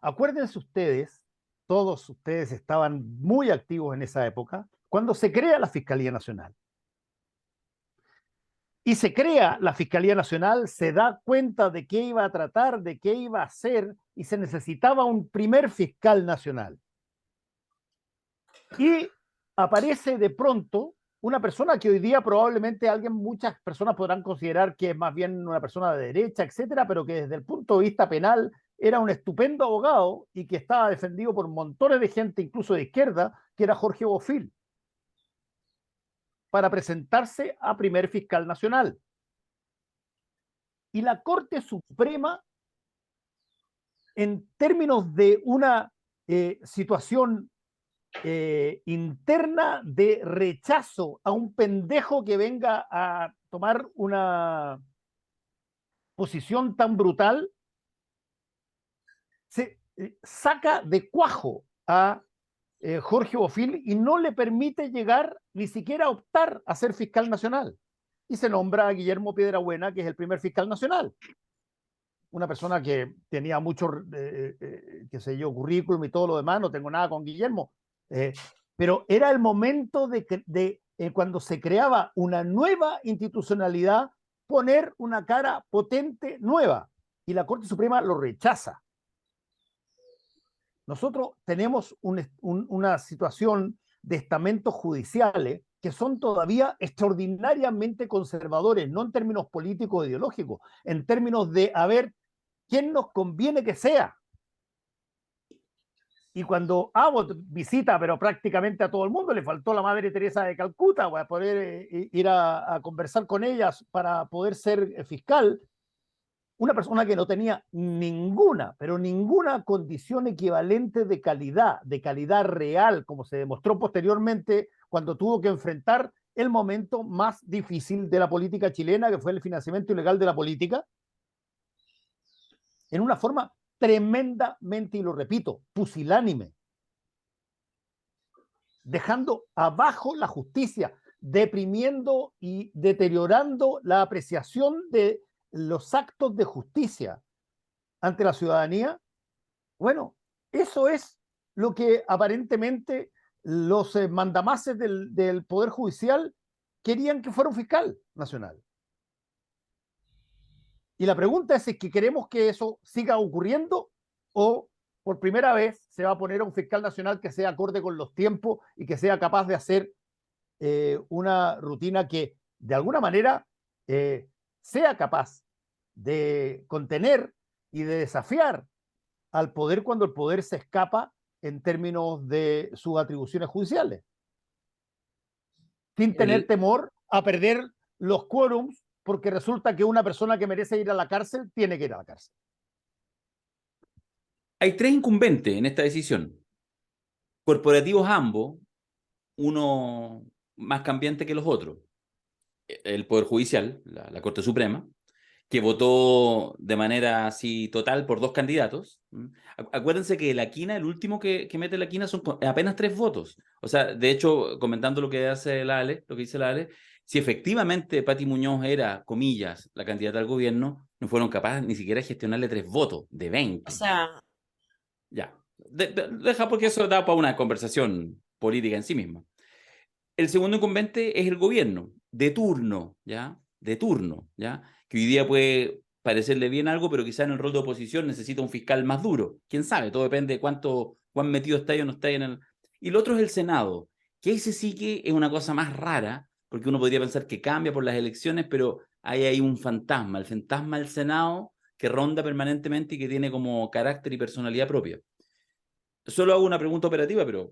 Acuérdense ustedes, todos ustedes estaban muy activos en esa época, cuando se crea la Fiscalía Nacional. Y se crea la Fiscalía Nacional, se da cuenta de qué iba a tratar, de qué iba a hacer, y se necesitaba un primer fiscal nacional. Y aparece de pronto una persona que hoy día probablemente muchas personas podrán considerar que es más bien una persona de derecha, etcétera, pero que desde el punto de vista penal era un estupendo abogado y que estaba defendido por montones de gente, incluso de izquierda, que era Jorge Bofill, para presentarse a primer fiscal nacional. Y la Corte Suprema, en términos de una situación interna de rechazo a un pendejo que venga a tomar una posición tan brutal, se saca de cuajo a Jorge Bofill y no le permite llegar ni siquiera a optar a ser fiscal nacional. Y se nombra a Guillermo Piedrabuena, que es el primer fiscal nacional. Una persona que tenía mucho, qué sé yo, currículum y todo lo demás, no tengo nada con Guillermo, pero era el momento de cuando se creaba una nueva institucionalidad, poner una cara potente nueva, y la Corte Suprema lo rechaza. Nosotros tenemos una situación de estamentos judiciales que son todavía extraordinariamente conservadores, no en términos políticos o ideológicos, en términos de a ver quién nos conviene que sea. Y cuando Abbott visita, pero prácticamente a todo el mundo, le faltó la Madre Teresa de Calcuta para poder ir a conversar con ellas para poder ser fiscal, una persona que no tenía ninguna, pero ninguna condición equivalente de calidad real, como se demostró posteriormente cuando tuvo que enfrentar el momento más difícil de la política chilena, que fue el financiamiento ilegal de la política, en una forma tremendamente, y lo repito, pusilánime, dejando abajo la justicia, deprimiendo y deteriorando la apreciación de los actos de justicia ante la ciudadanía. Bueno, eso es lo que aparentemente los mandamases del Poder Judicial querían que fuera un fiscal nacional. Y la pregunta es si queremos que eso siga ocurriendo o por primera vez se va a poner a un fiscal nacional que sea acorde con los tiempos y que sea capaz de hacer una rutina que de alguna manera sea capaz de contener y de desafiar al poder cuando el poder se escapa en términos de sus atribuciones judiciales, sin tener temor a perder los quórums, porque resulta que una persona que merece ir a la cárcel tiene que ir a la cárcel. Hay tres incumbentes en esta decisión. Corporativos ambos, uno más cambiante que los otros. El Poder Judicial, la Corte Suprema, que votó de manera así total por dos candidatos. Acuérdense que la quina, el último que mete la quina son apenas 3 votos. O sea, de hecho, comentando lo que hace la Ale, lo que dice la Ale, si efectivamente Pati Muñoz era, comillas, la candidata al gobierno, no fueron capaces ni siquiera de gestionarle 3 votos de 20. O sea, ya. Deja porque eso da para una conversación política en sí misma. El segundo incumbente es el gobierno, de turno, ¿ya? De turno, ¿ya? Que hoy día puede parecerle bien algo, pero quizá en el rol de oposición necesita un fiscal más duro. ¿Quién sabe? Todo depende de cuán metido está o no está en el... Y el otro es el Senado, que ese sí que es una cosa más rara, porque uno podría pensar que cambia por las elecciones, pero hay un fantasma, el fantasma del Senado que ronda permanentemente y que tiene como carácter y personalidad propia. Solo hago una pregunta operativa, pero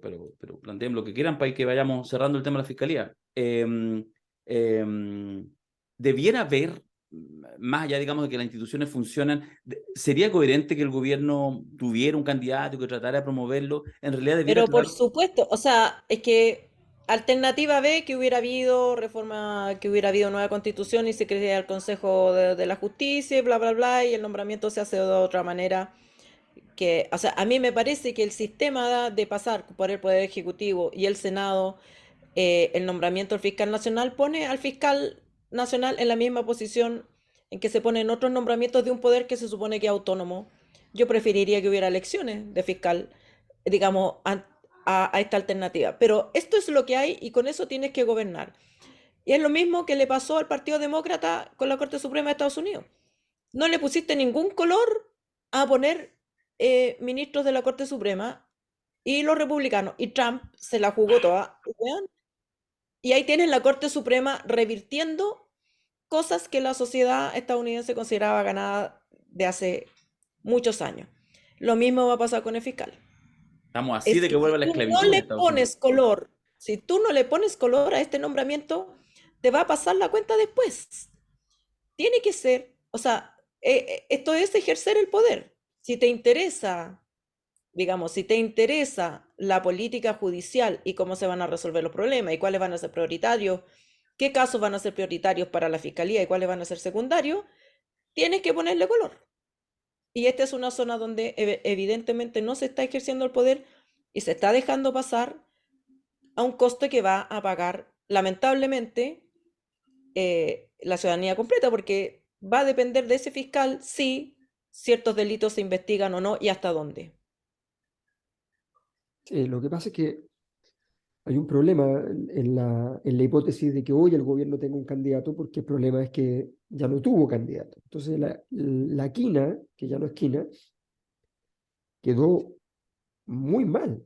planteen lo que quieran para que vayamos cerrando el tema de la fiscalía. Debiera haber, más allá, digamos, de que las instituciones funcionan, ¿sería coherente que el gobierno tuviera un candidato que tratara de promoverlo? En realidad debiera... pero por supuesto, o sea, es que alternativa B, que hubiera habido reforma, que hubiera habido nueva constitución y se crea el Consejo de la Justicia y bla, bla, bla, y el nombramiento se hace de otra manera. Que, o sea, a mí me parece que el sistema de pasar por el Poder Ejecutivo y el Senado, el nombramiento del fiscal nacional, pone al fiscal nacional en la misma posición en que se ponen otros nombramientos de un poder que se supone que es autónomo yo preferiría que hubiera elecciones de fiscal, digamos, a esta alternativa. Pero esto es lo que hay y con eso tienes que gobernar. Y es lo mismo que le pasó al Partido Demócrata con la Corte Suprema de Estados Unidos. No le pusiste ningún color a poner ministros de la Corte Suprema y los republicanos. Y Trump se la jugó toda. Y ahí tienes la Corte Suprema revirtiendo cosas que la sociedad estadounidense consideraba ganadas de hace muchos años. Lo mismo va a pasar con el fiscal. Estamos así Es de que que vuelva la si tú esclavitud no en le Estados Unidos. pones color, si tú no le pones color a este nombramiento, te va a pasar la cuenta después. Tiene que ser, o sea, esto es ejercer el poder. Si te interesa, digamos, si te interesa la política judicial y cómo se van a resolver los problemas y cuáles van a ser prioritarios, qué casos van a ser prioritarios para la fiscalía y cuáles van a ser secundarios, tienes que ponerle color. Y esta es una zona donde evidentemente no se está ejerciendo el poder y se está dejando pasar a un costo que va a pagar lamentablemente la ciudadanía completa, porque va a depender de ese fiscal si ciertos delitos se investigan o no y hasta dónde. Sí, lo que pasa es que hay un problema en la hipótesis de que hoy el gobierno tenga un candidato, porque el problema es que ya no tuvo candidato. Entonces la quina, que ya no es quina, quedó muy mal,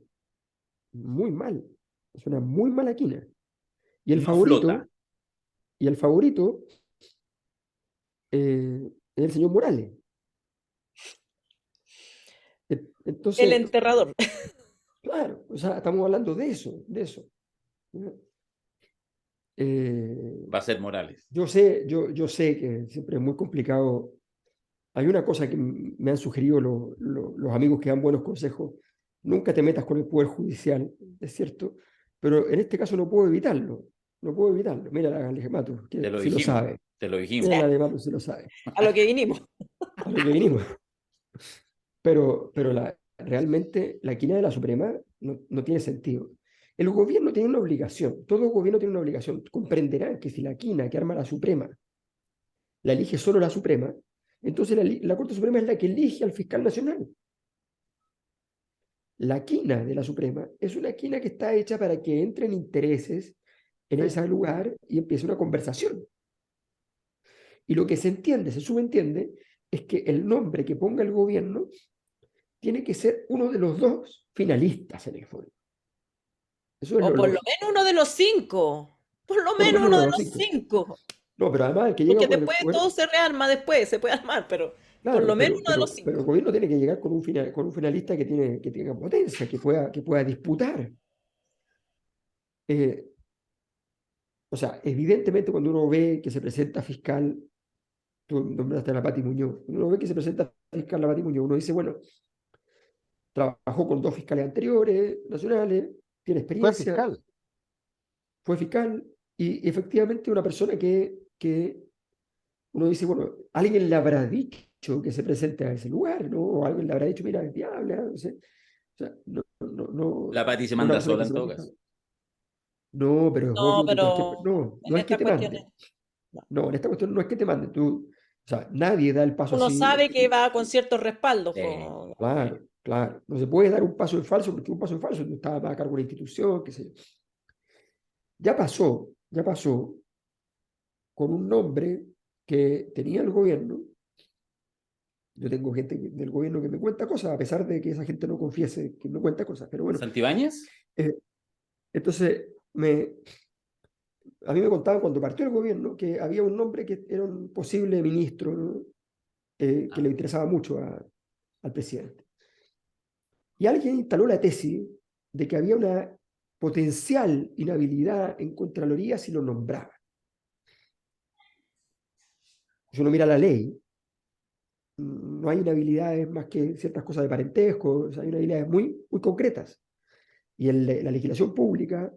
muy mal. Es una muy mala quina. Y el No favorito, flota. y el favorito es el señor Morales. El Entonces, enterrador. claro, o sea, estamos hablando de eso, de eso. ¿Ya? Va a ser Morales. Yo sé que siempre es muy complicado. Hay una cosa que me han sugerido los amigos que dan buenos consejos. Nunca te metas con el Poder Judicial, es cierto, pero en este caso no puedo evitarlo. No puedo evitarlo. Mira la Alejandro, Te que lo sí lo dijimos. sabe. Te lo dijimos. Mira la Alejandro, sí lo sabe. A lo que vinimos. A lo que vinimos. Pero realmente la quina de la Suprema no tiene sentido. El gobierno tiene una obligación, todo gobierno tiene una obligación. Comprenderán que si la quina que arma la Suprema la elige solo la Suprema, entonces la Corte Suprema es la que elige al fiscal nacional. La quina de la Suprema es una quina que está hecha para que entren intereses en ese lugar y empiece una conversación. Y lo que se entiende, se subentiende, es que el nombre que ponga el gobierno tiene que ser uno de los dos finalistas en el fondo. Eso es O lo por lo lógico. menos uno de los 5. Por lo Por lo menos menos uno uno de de los los 5. No, pero además el que llega Porque por el después poder, todo se rearma después, se puede armar, pero por claro, lo menos uno de los pero el 5. gobierno tiene que llegar con un finalista que tenga potencia, que pueda disputar. Eh, o sea, evidentemente cuando uno ve que se presenta fiscal, tú nombraste a la Pati Muñoz, uno ve que se presenta fiscal la Pati Muñoz, uno dice, bueno, trabajó con dos fiscales anteriores, nacionales, tiene Fue experiencia, fiscal. fue fiscal, y efectivamente una persona que uno dice, bueno, alguien le habrá dicho que se presente a ese lugar, ¿no? O alguien le habrá dicho, mira, es viable, no sé. O sea, La Pati se una manda persona sola que en se todo presenta. caso. No, pero es No, obvio que cualquier. pero No en es que estas te cuestiones. mande. No, en esta cuestión no es que te mande. Tú, o sea, nadie da el paso Uno así. sabe que va con ciertos respaldos. Sí. Claro, claro. No se puede dar un paso en falso porque un paso en falso no está más a cargo de una institución, qué sé yo. Ya pasó con un nombre que tenía el gobierno. Yo tengo gente del gobierno que me cuenta cosas, a pesar de que esa gente no confiese que me cuenta cosas. Pero bueno, ¿Santibáñez? entonces a mí me contaban cuando partió el gobierno que había un nombre que era un posible ministro, ¿no? Que le interesaba mucho al presidente. Y alguien instaló la tesis de que había una potencial inhabilidad en Contraloría si lo nombraba. Si uno mira la ley, no hay inhabilidades más que ciertas cosas de parentesco, o sea, hay inhabilidades muy, muy concretas. Y en la legislación pública,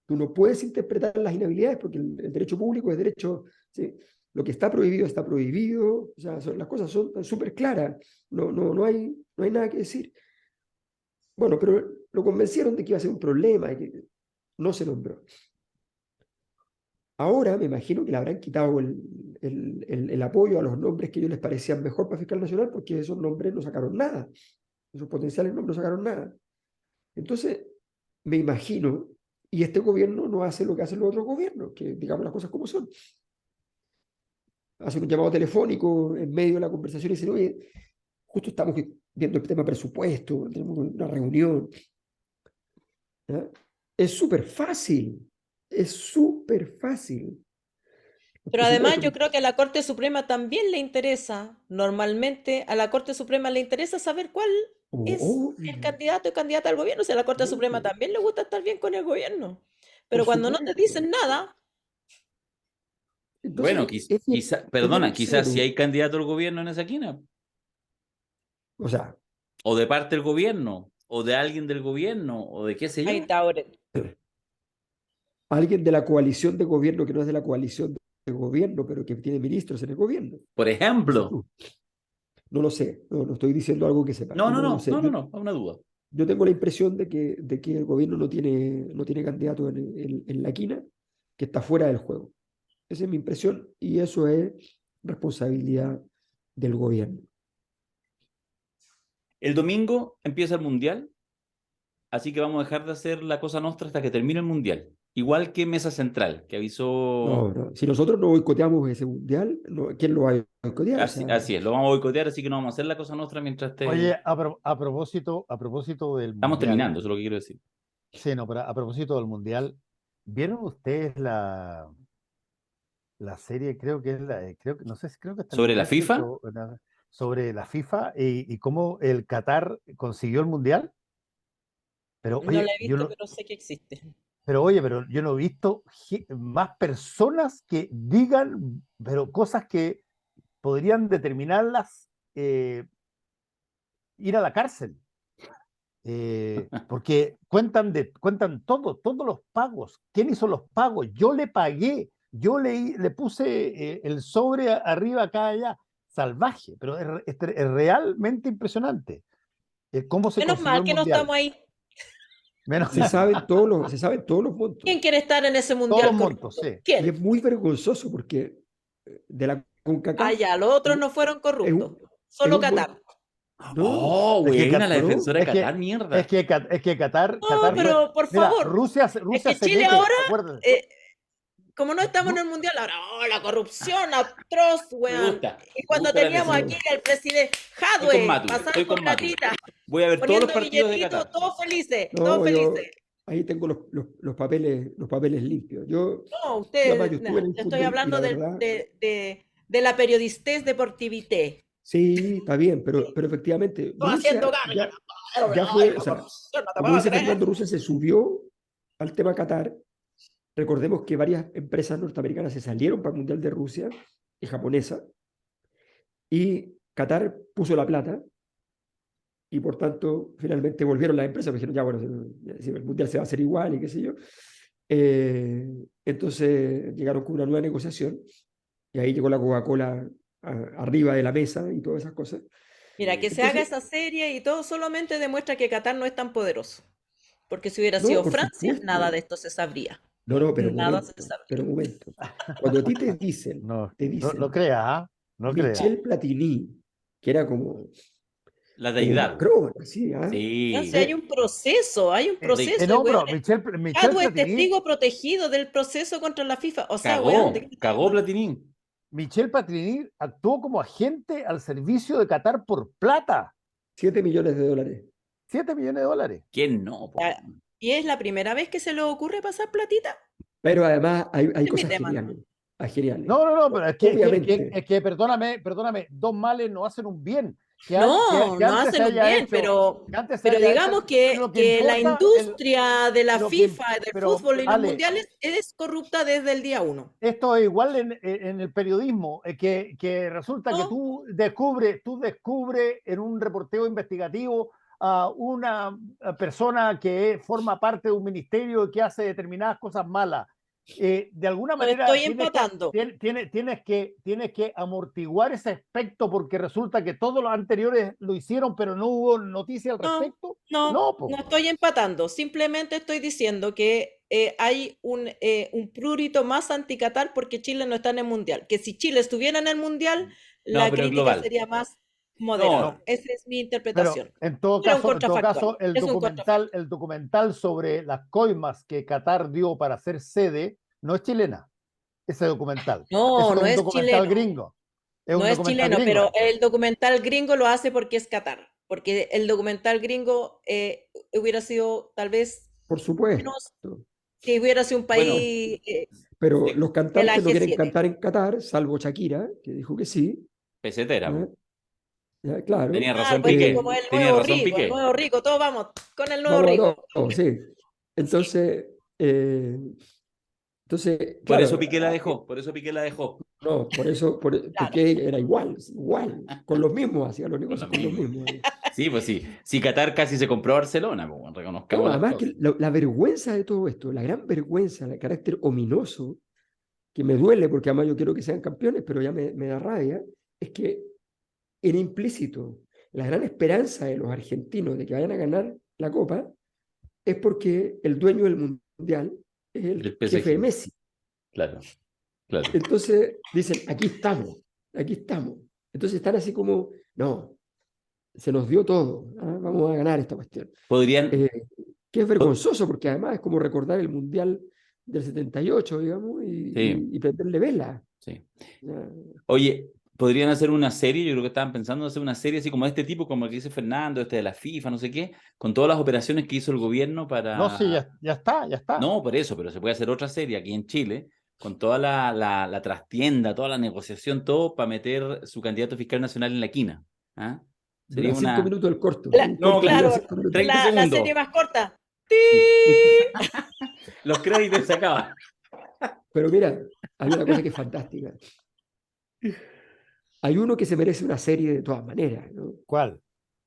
tú no puedes interpretar las inhabilidades porque el derecho público es derecho, ¿sí? Lo que está prohibido está prohibido, o sea, las cosas son súper claras, no hay nada que decir. Bueno, pero lo convencieron de que iba a ser un problema y que no se nombró. Ahora me imagino que le habrán quitado el apoyo a los nombres que a ellos les parecían mejor para fiscal nacional, porque esos nombres no sacaron nada. Esos potenciales nombres no sacaron nada. Entonces, me imagino, y este gobierno no hace lo que hacen los otros gobiernos, que digamos las cosas como son. Hace un llamado telefónico en medio de la conversación y dice, oye, justo estamos viendo el tema presupuesto, tenemos una reunión. ¿Ya? Es súper fácil. Es súper fácil. Los Pero además presupuestos- yo creo que a la Corte Suprema también le interesa, normalmente a la Corte Suprema le interesa saber cuál es Obvio, el candidato y candidata al gobierno, si a la Corte Suprema obvio, también le gusta estar bien con el gobierno. por Pero cuando no te supuesto. dicen nada, Bueno, Entonces, es bien, perdona, quizás si grosero. hay candidato al gobierno en esa esquina, O sea, o de parte del gobierno, o de alguien del gobierno, o de qué sé ahí yo. está ahora. alguien de la coalición de gobierno que no es de la coalición de gobierno, pero que tiene ministros en el gobierno. Por Dices ejemplo. tú. No lo sé, no estoy diciendo algo que sepa. No, No lo sé. no, una duda. Yo tengo la impresión de que el gobierno no tiene candidato en la quina, que está fuera del juego. Esa es mi impresión y eso es responsabilidad del gobierno. El domingo empieza el Mundial, así que vamos a dejar de hacer la Cosa Nostra hasta que termine el Mundial. Igual que Mesa Central, que avisó... No. Si nosotros no boicoteamos ese mundial, ¿quién lo va a boicotear? O Así, sea, así es, lo vamos a boicotear, así que no vamos a hacer la Cosa Nostra mientras esté... Oye, a propósito del Estamos Mundial, terminando, eso es lo que quiero decir. sí, no, pero a propósito del Mundial, ¿vieron ustedes la serie? Creo que es no sé, creo que está en ¿Sobre la Netflix FIFA? sobre la FIFA y cómo el Qatar consiguió el Mundial. Pero No la oye, he visto, pero sé que existe. pero yo no he visto más personas que digan, pero cosas que podrían determinarlas ir a la cárcel. Porque cuentan todos los pagos. ¿Quién hizo los pagos? Yo le pagué, le puse el sobre arriba, acá, allá. Salvaje, pero es realmente impresionante. ¿Cómo se Menos consiguió mal el que no Mundial? estamos ahí. Menos se saben todos los montos. ¿Quién quiere estar en ese todos mundial los corrupto? montos, sí. Y ¿Quién? es muy vergonzoso porque de la CONCACAF Ah, ya, los otros no fueron corruptos. es Solo un Qatar. ¿no? ¡Oh, Es que buena! La Qatar- defensora de es que- Qatar, mierda. Es que Qatar, No, Qatar pero por mira, favor. Rusia Es que se Chile mete, ahora, acuérdate. como no estamos en el mundial, ahora, la corrupción atroz, Me weón. gusta. Y cuando Me gusta la teníamos defensa. aquí al presidente Estoy con Jadwe, Matu, pasando estoy con por Matu. platita, Voy a ver todos los poniendo partidos de billetitos, Qatar. todos felices, No, todos yo felices. ahí tengo los papeles limpios. No, Además, usted, yo estuve en el te estoy fútbol y hablando la verdad, de la periodistez deportivité. sí, está bien, pero efectivamente, Estoy haciendo Rusia ganas. ya fue, La o sea, corrupción, no te como puedo dice creer. Fernando, Rusia se subió al tema Qatar. Recordemos que varias empresas norteamericanas se salieron para el Mundial de Rusia y japonesa, y Qatar puso la plata, y por tanto, finalmente volvieron las empresas, porque dijeron, ya bueno, si el Mundial se va a hacer igual y qué sé yo. Entonces llegaron con una nueva negociación, y ahí llegó la Coca-Cola arriba de la mesa y todas esas cosas. Mira, que se haga esa serie y todo solamente demuestra que Qatar no es tan poderoso. Porque si hubiera No, sido por Francia, supuesto. nada de esto se sabría. No, pero un Nada momento, se sabría. pero un momento. Cuando a ti te dicen, No creas, ¿ah? No creas. Michel Platini, que era como La un deidad. acróbata, ¿sí? ¿Ah? Ya, Sí. si hay un proceso, no, y pero weón, Michel Jadwe es Platini, testigo protegido del proceso contra la FIFA. O sea, weón, ¿de qué estás Cagó hablando? Platini. Michel Platini actuó como agente al servicio de Qatar por plata. 7 millones de dólares. 7 millones de dólares. ¿Quién no? Po? Ya, ¿y es la primera vez que se le ocurre pasar platita? Pero además hay Es mi cosas tema. geniales. Geniales. No, pero Obviamente. es que perdóname, dos males no hacen un bien. Que No, que no antes hacen se un haya bien, hecho- pero que antes se pero haya digamos hecho, que, lo que la importa, industria de la lo que- FIFA, del pero, fútbol y los Ale, mundiales es corrupta desde el día uno. esto es igual en el periodismo, que resulta que No. tú descubres en un reporteo investigativo a una persona que forma parte de un ministerio y que hace determinadas cosas malas. De alguna No manera estoy empatando. tienes que amortiguar ese aspecto porque resulta que todos los anteriores lo hicieron, pero no hubo noticia al No, respecto. No, No, po. no estoy empatando. Simplemente estoy diciendo que hay un prurito más anti-Qatar porque Chile no está en el Mundial. Que si Chile estuviera en el Mundial, No, la pero es crítica global. sería más No, moderada. Esa es mi Pero interpretación. en todo Pero un caso, contrafactual. Es un contrafactual. el documental sobre las coimas que Qatar dio para ser sede no es chilena, ese documental. No, Eso es no un es documental chileno. gringo. Es No un es documental chileno, gringo. pero el documental gringo lo hace porque es Qatar. Porque el documental gringo hubiera sido tal vez Por supuesto. menos si hubiera sido un bueno, país Pero sí, los de la cantantes no quieren G7. cantar en Qatar, salvo Shakira, que dijo que sí. pesetera, ¿Ya? po. ¿Ya? Claro. Tenía Claro, razón pues que Piqué. como Tenía razón el Piqué. nuevo rico, todos vamos con el nuevo Vamos a rico. todo, sí. Sí, Entonces, Por claro, eso Piqué la dejó. Por eso Piqué la dejó. no, por eso, claro. porque era igual, con los mismos, hacía los negocios Con con lo los mismo. mismos. Sí, pues sí. Si Qatar casi se compró Barcelona, pues, No, reconozcamos las además cosas. que la vergüenza de todo esto, la gran vergüenza, el carácter ominoso, que me duele porque además yo quiero que sean campeones, pero ya me da rabia, es que era implícito. La gran esperanza de los argentinos de que vayan a ganar la Copa es porque el dueño del Mundial es El el PSG. jefe de Messi. Claro, claro. Entonces dicen, aquí estamos, aquí estamos. Entonces están así como, no, se nos dio todo, ¿ah? Vamos a ganar esta cuestión. Podrían, Que es vergonzoso porque además es como recordar el Mundial del 78, digamos, sí, y prenderle vela. sí. ¿Ya? Oye, podrían hacer una serie, yo creo que estaban pensando en hacer una serie así como de este tipo, como el que dice Fernando, este de la FIFA, no sé qué, con todas las operaciones que hizo el gobierno No, sí, para... ya está, ya está. No, por eso, pero se puede hacer otra serie aquí en Chile, con toda la trastienda, toda la negociación, todo para meter su candidato fiscal nacional en la quina. ¿Ah? Sería Dura 5 una... minutos el corto. La- Un No, corto que dura claro, 5 minutos. 30 la segundos. serie más corta. Los créditos se acaban. Pero mira, hay una cosa que es fantástica. Hay uno que se merece una serie de todas maneras, ¿no? ¿Cuál?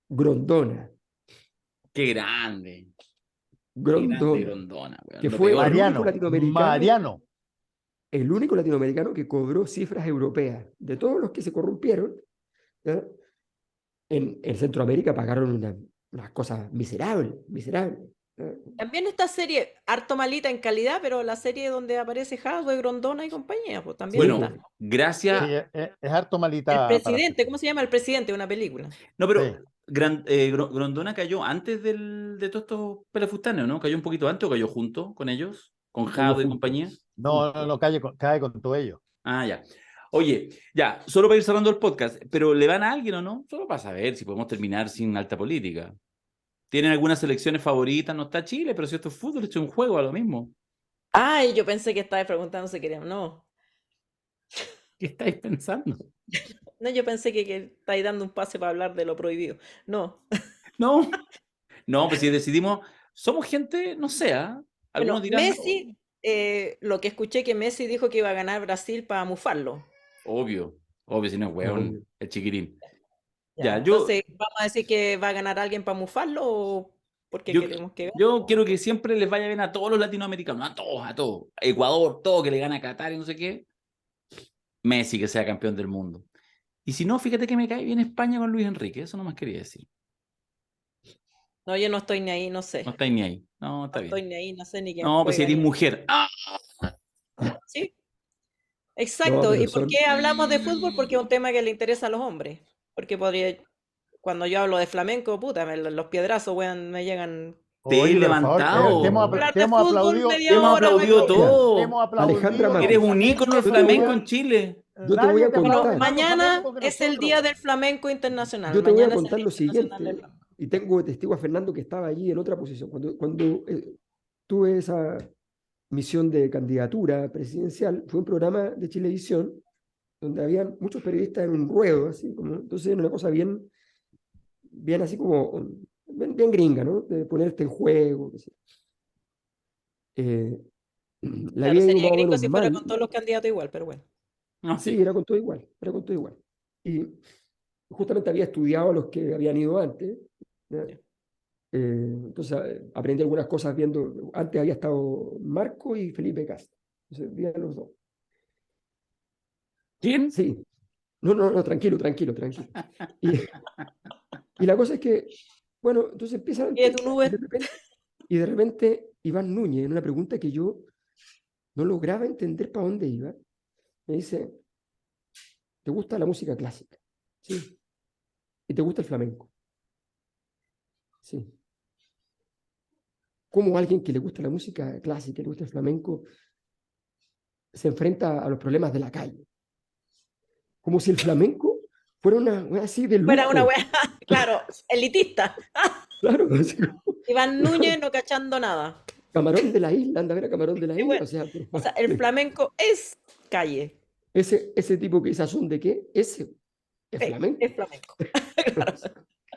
Grondona. Qué grande. Qué grande Grondona. Grondona, weón. Que Lo fue peor. Mariano. el único latinoamericano que cobró cifras europeas. De todos los que se corrompieron, ¿ya? En Centroamérica pagaron unas cosas miserables, miserables. ¿Ya? También esta serie, harto malita en calidad, pero la serie donde aparece Hadwe, Grondona y compañía, pues también Bueno, está. gracias. Sí, es harto El malita. presidente, ¿cómo se llama? El presidente, una película. No, pero Sí. Grondona cayó antes de todos estos pelafustanes, ¿no? ¿Cayó un poquito antes o cayó junto con ellos? ¿Con Cayó Jado y junto. compañía? No, cae con todo ello. Ah, ya. Oye, ya, solo para ir cerrando el podcast, pero ¿le van a alguien o no? Solo para saber si podemos terminar sin alta política. ¿Tienen algunas selecciones favoritas? No está Chile, pero si esto es fútbol, esto es un juego, a lo mismo. Ay, yo pensé que estabas preguntando si queríamos. No, ¿Qué estáis pensando? no, yo pensé que estáis dando un pase para hablar de lo prohibido. No. No, no, pues si decidimos, somos gente, no sé, ¿ah? Algunos Bueno, dirán, Messi, lo que escuché que Messi dijo que iba a ganar Brasil para mufarlo. obvio, si no es hueón, el chiquirín. Ya, Entonces, ¿vamos a decir que va a ganar alguien para mufarlo o porque queremos que gane? yo quiero que siempre les vaya bien a todos los latinoamericanos, a todos. Ecuador, todo, que le gane a Qatar y no sé qué. Messi que sea campeón del mundo. Y si no, fíjate que me cae bien España con Luis Enrique, eso no más quería decir. No, yo no estoy ni ahí, no sé. No estáis ni ahí. No, está No estoy bien. ni ahí, no sé ni quién No, pues si juega eres ni... mujer. ¡Ah! Sí, No, exacto. pero ¿Y por son, qué hablamos de fútbol? Porque es un tema que le interesa a los hombres. Porque podría, cuando yo hablo de flamenco, puta, los piedrazos, weón, me llegan. Te he Oye, pero por favor, levantado. Hablar de fútbol Te media hemos hora, aplaudido weón. todo. Te hemos Alejandra aplaudido. Mati. Eres un ícono del Yo te voy a- flamenco en Chile. yo te voy a Bueno, contar. mañana es el día del flamenco internacional. Yo te voy a Mañana es el contar Día lo Internacional del siguiente, Flamenco. y tengo de testigo a Fernando que estaba allí en otra posición. Cuando tuve esa misión de candidatura presidencial, fue un programa de Chilevisión donde habían muchos periodistas en un ruedo, así como, entonces era una cosa bien así como, bien gringa, ¿no? De ponerte en juego. Qué sé. La Claro, había ido sería más o gringo menos si fuera mal. con todos los candidatos igual, pero bueno. No, Sí, sí. era con todo igual, era con todo igual. Y justamente había estudiado a los que habían ido antes, ¿ya? Entonces aprendí algunas cosas viendo, antes había estado Marco y Felipe Castro, entonces vi a los dos. ¿Quién? Sí, no, tranquilo. Y la cosa es que, bueno, entonces empiezan ¿Y de tu nube? y de repente Iván Núñez, en una pregunta que yo no lograba entender para dónde iba. Me dice, ¿te gusta la música clásica? Sí. ¿Y te gusta el flamenco? Sí. ¿Cómo alguien que le gusta la música clásica, le gusta el flamenco, se enfrenta a los problemas de la calle? Como si el flamenco fuera una así de Fuera una lujo. wea, claro, elitista. Claro, así como Iván Núñez no cachando nada. Camarón de la isla, anda a ver a Camarón de la Y isla, bueno, o sea, por o sea, favor. el flamenco es calle, Ese tipo que ¿son de qué? Ese es flamenco. es flamenco. Claro.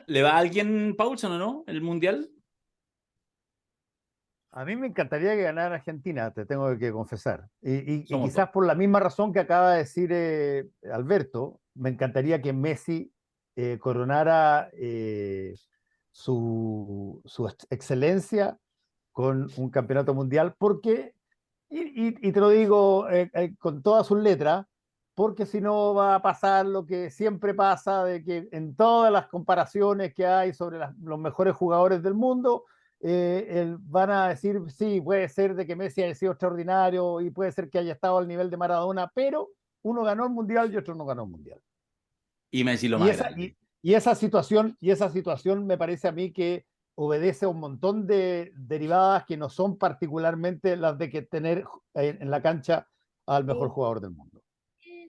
¿Le va a alguien, Paulson, o no? ¿El Mundial? A mí me encantaría que ganara Argentina, te tengo que confesar. Y Somos quizás dos. por la misma razón que acaba de decir Alberto, me encantaría que Messi coronara su excelencia con un campeonato mundial, porque, y te lo digo con todas sus letras, porque si no va a pasar lo que siempre pasa, de que en todas las comparaciones que hay sobre los mejores jugadores del mundo, van a decir, sí, puede ser de que Messi haya sido extraordinario y puede ser que haya estado al nivel de Maradona, pero uno ganó el Mundial y otro no ganó el Mundial. Y Messi lo Y más esa, grande. y esa situación me parece a mí que obedece a un montón de derivadas que no son particularmente las de que tener en la cancha al mejor jugador del mundo.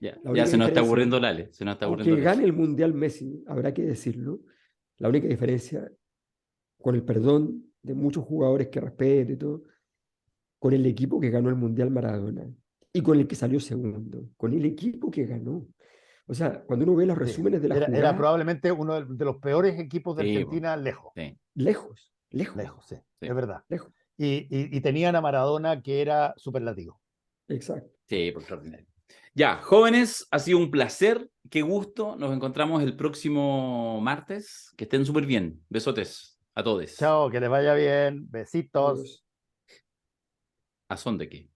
Ya, La ya única se nos está diferencia, aburriendo Lale. Se nos está aburriendo aunque Lale. gane el Mundial Messi, habrá que decirlo, la única diferencia, con el perdón de muchos jugadores que respeto y todo, con el equipo que ganó el Mundial Maradona y con el que salió segundo, con el equipo que ganó. O sea, cuando uno ve los Sí. resúmenes de la Era jugada, probablemente uno de los peores equipos de Sí, Argentina lejos. sí, lejos, Lejos, sí, sí. es verdad. lejos. Y tenían a Maradona que era superlativo. Exacto. Sí, por extraordinario. Ya, jóvenes, ha sido un placer. Qué gusto. Nos encontramos el próximo martes. Que estén súper bien. Besotes a todos. Chao, que les vaya bien. Besitos. Adiós. ¿A son de qué?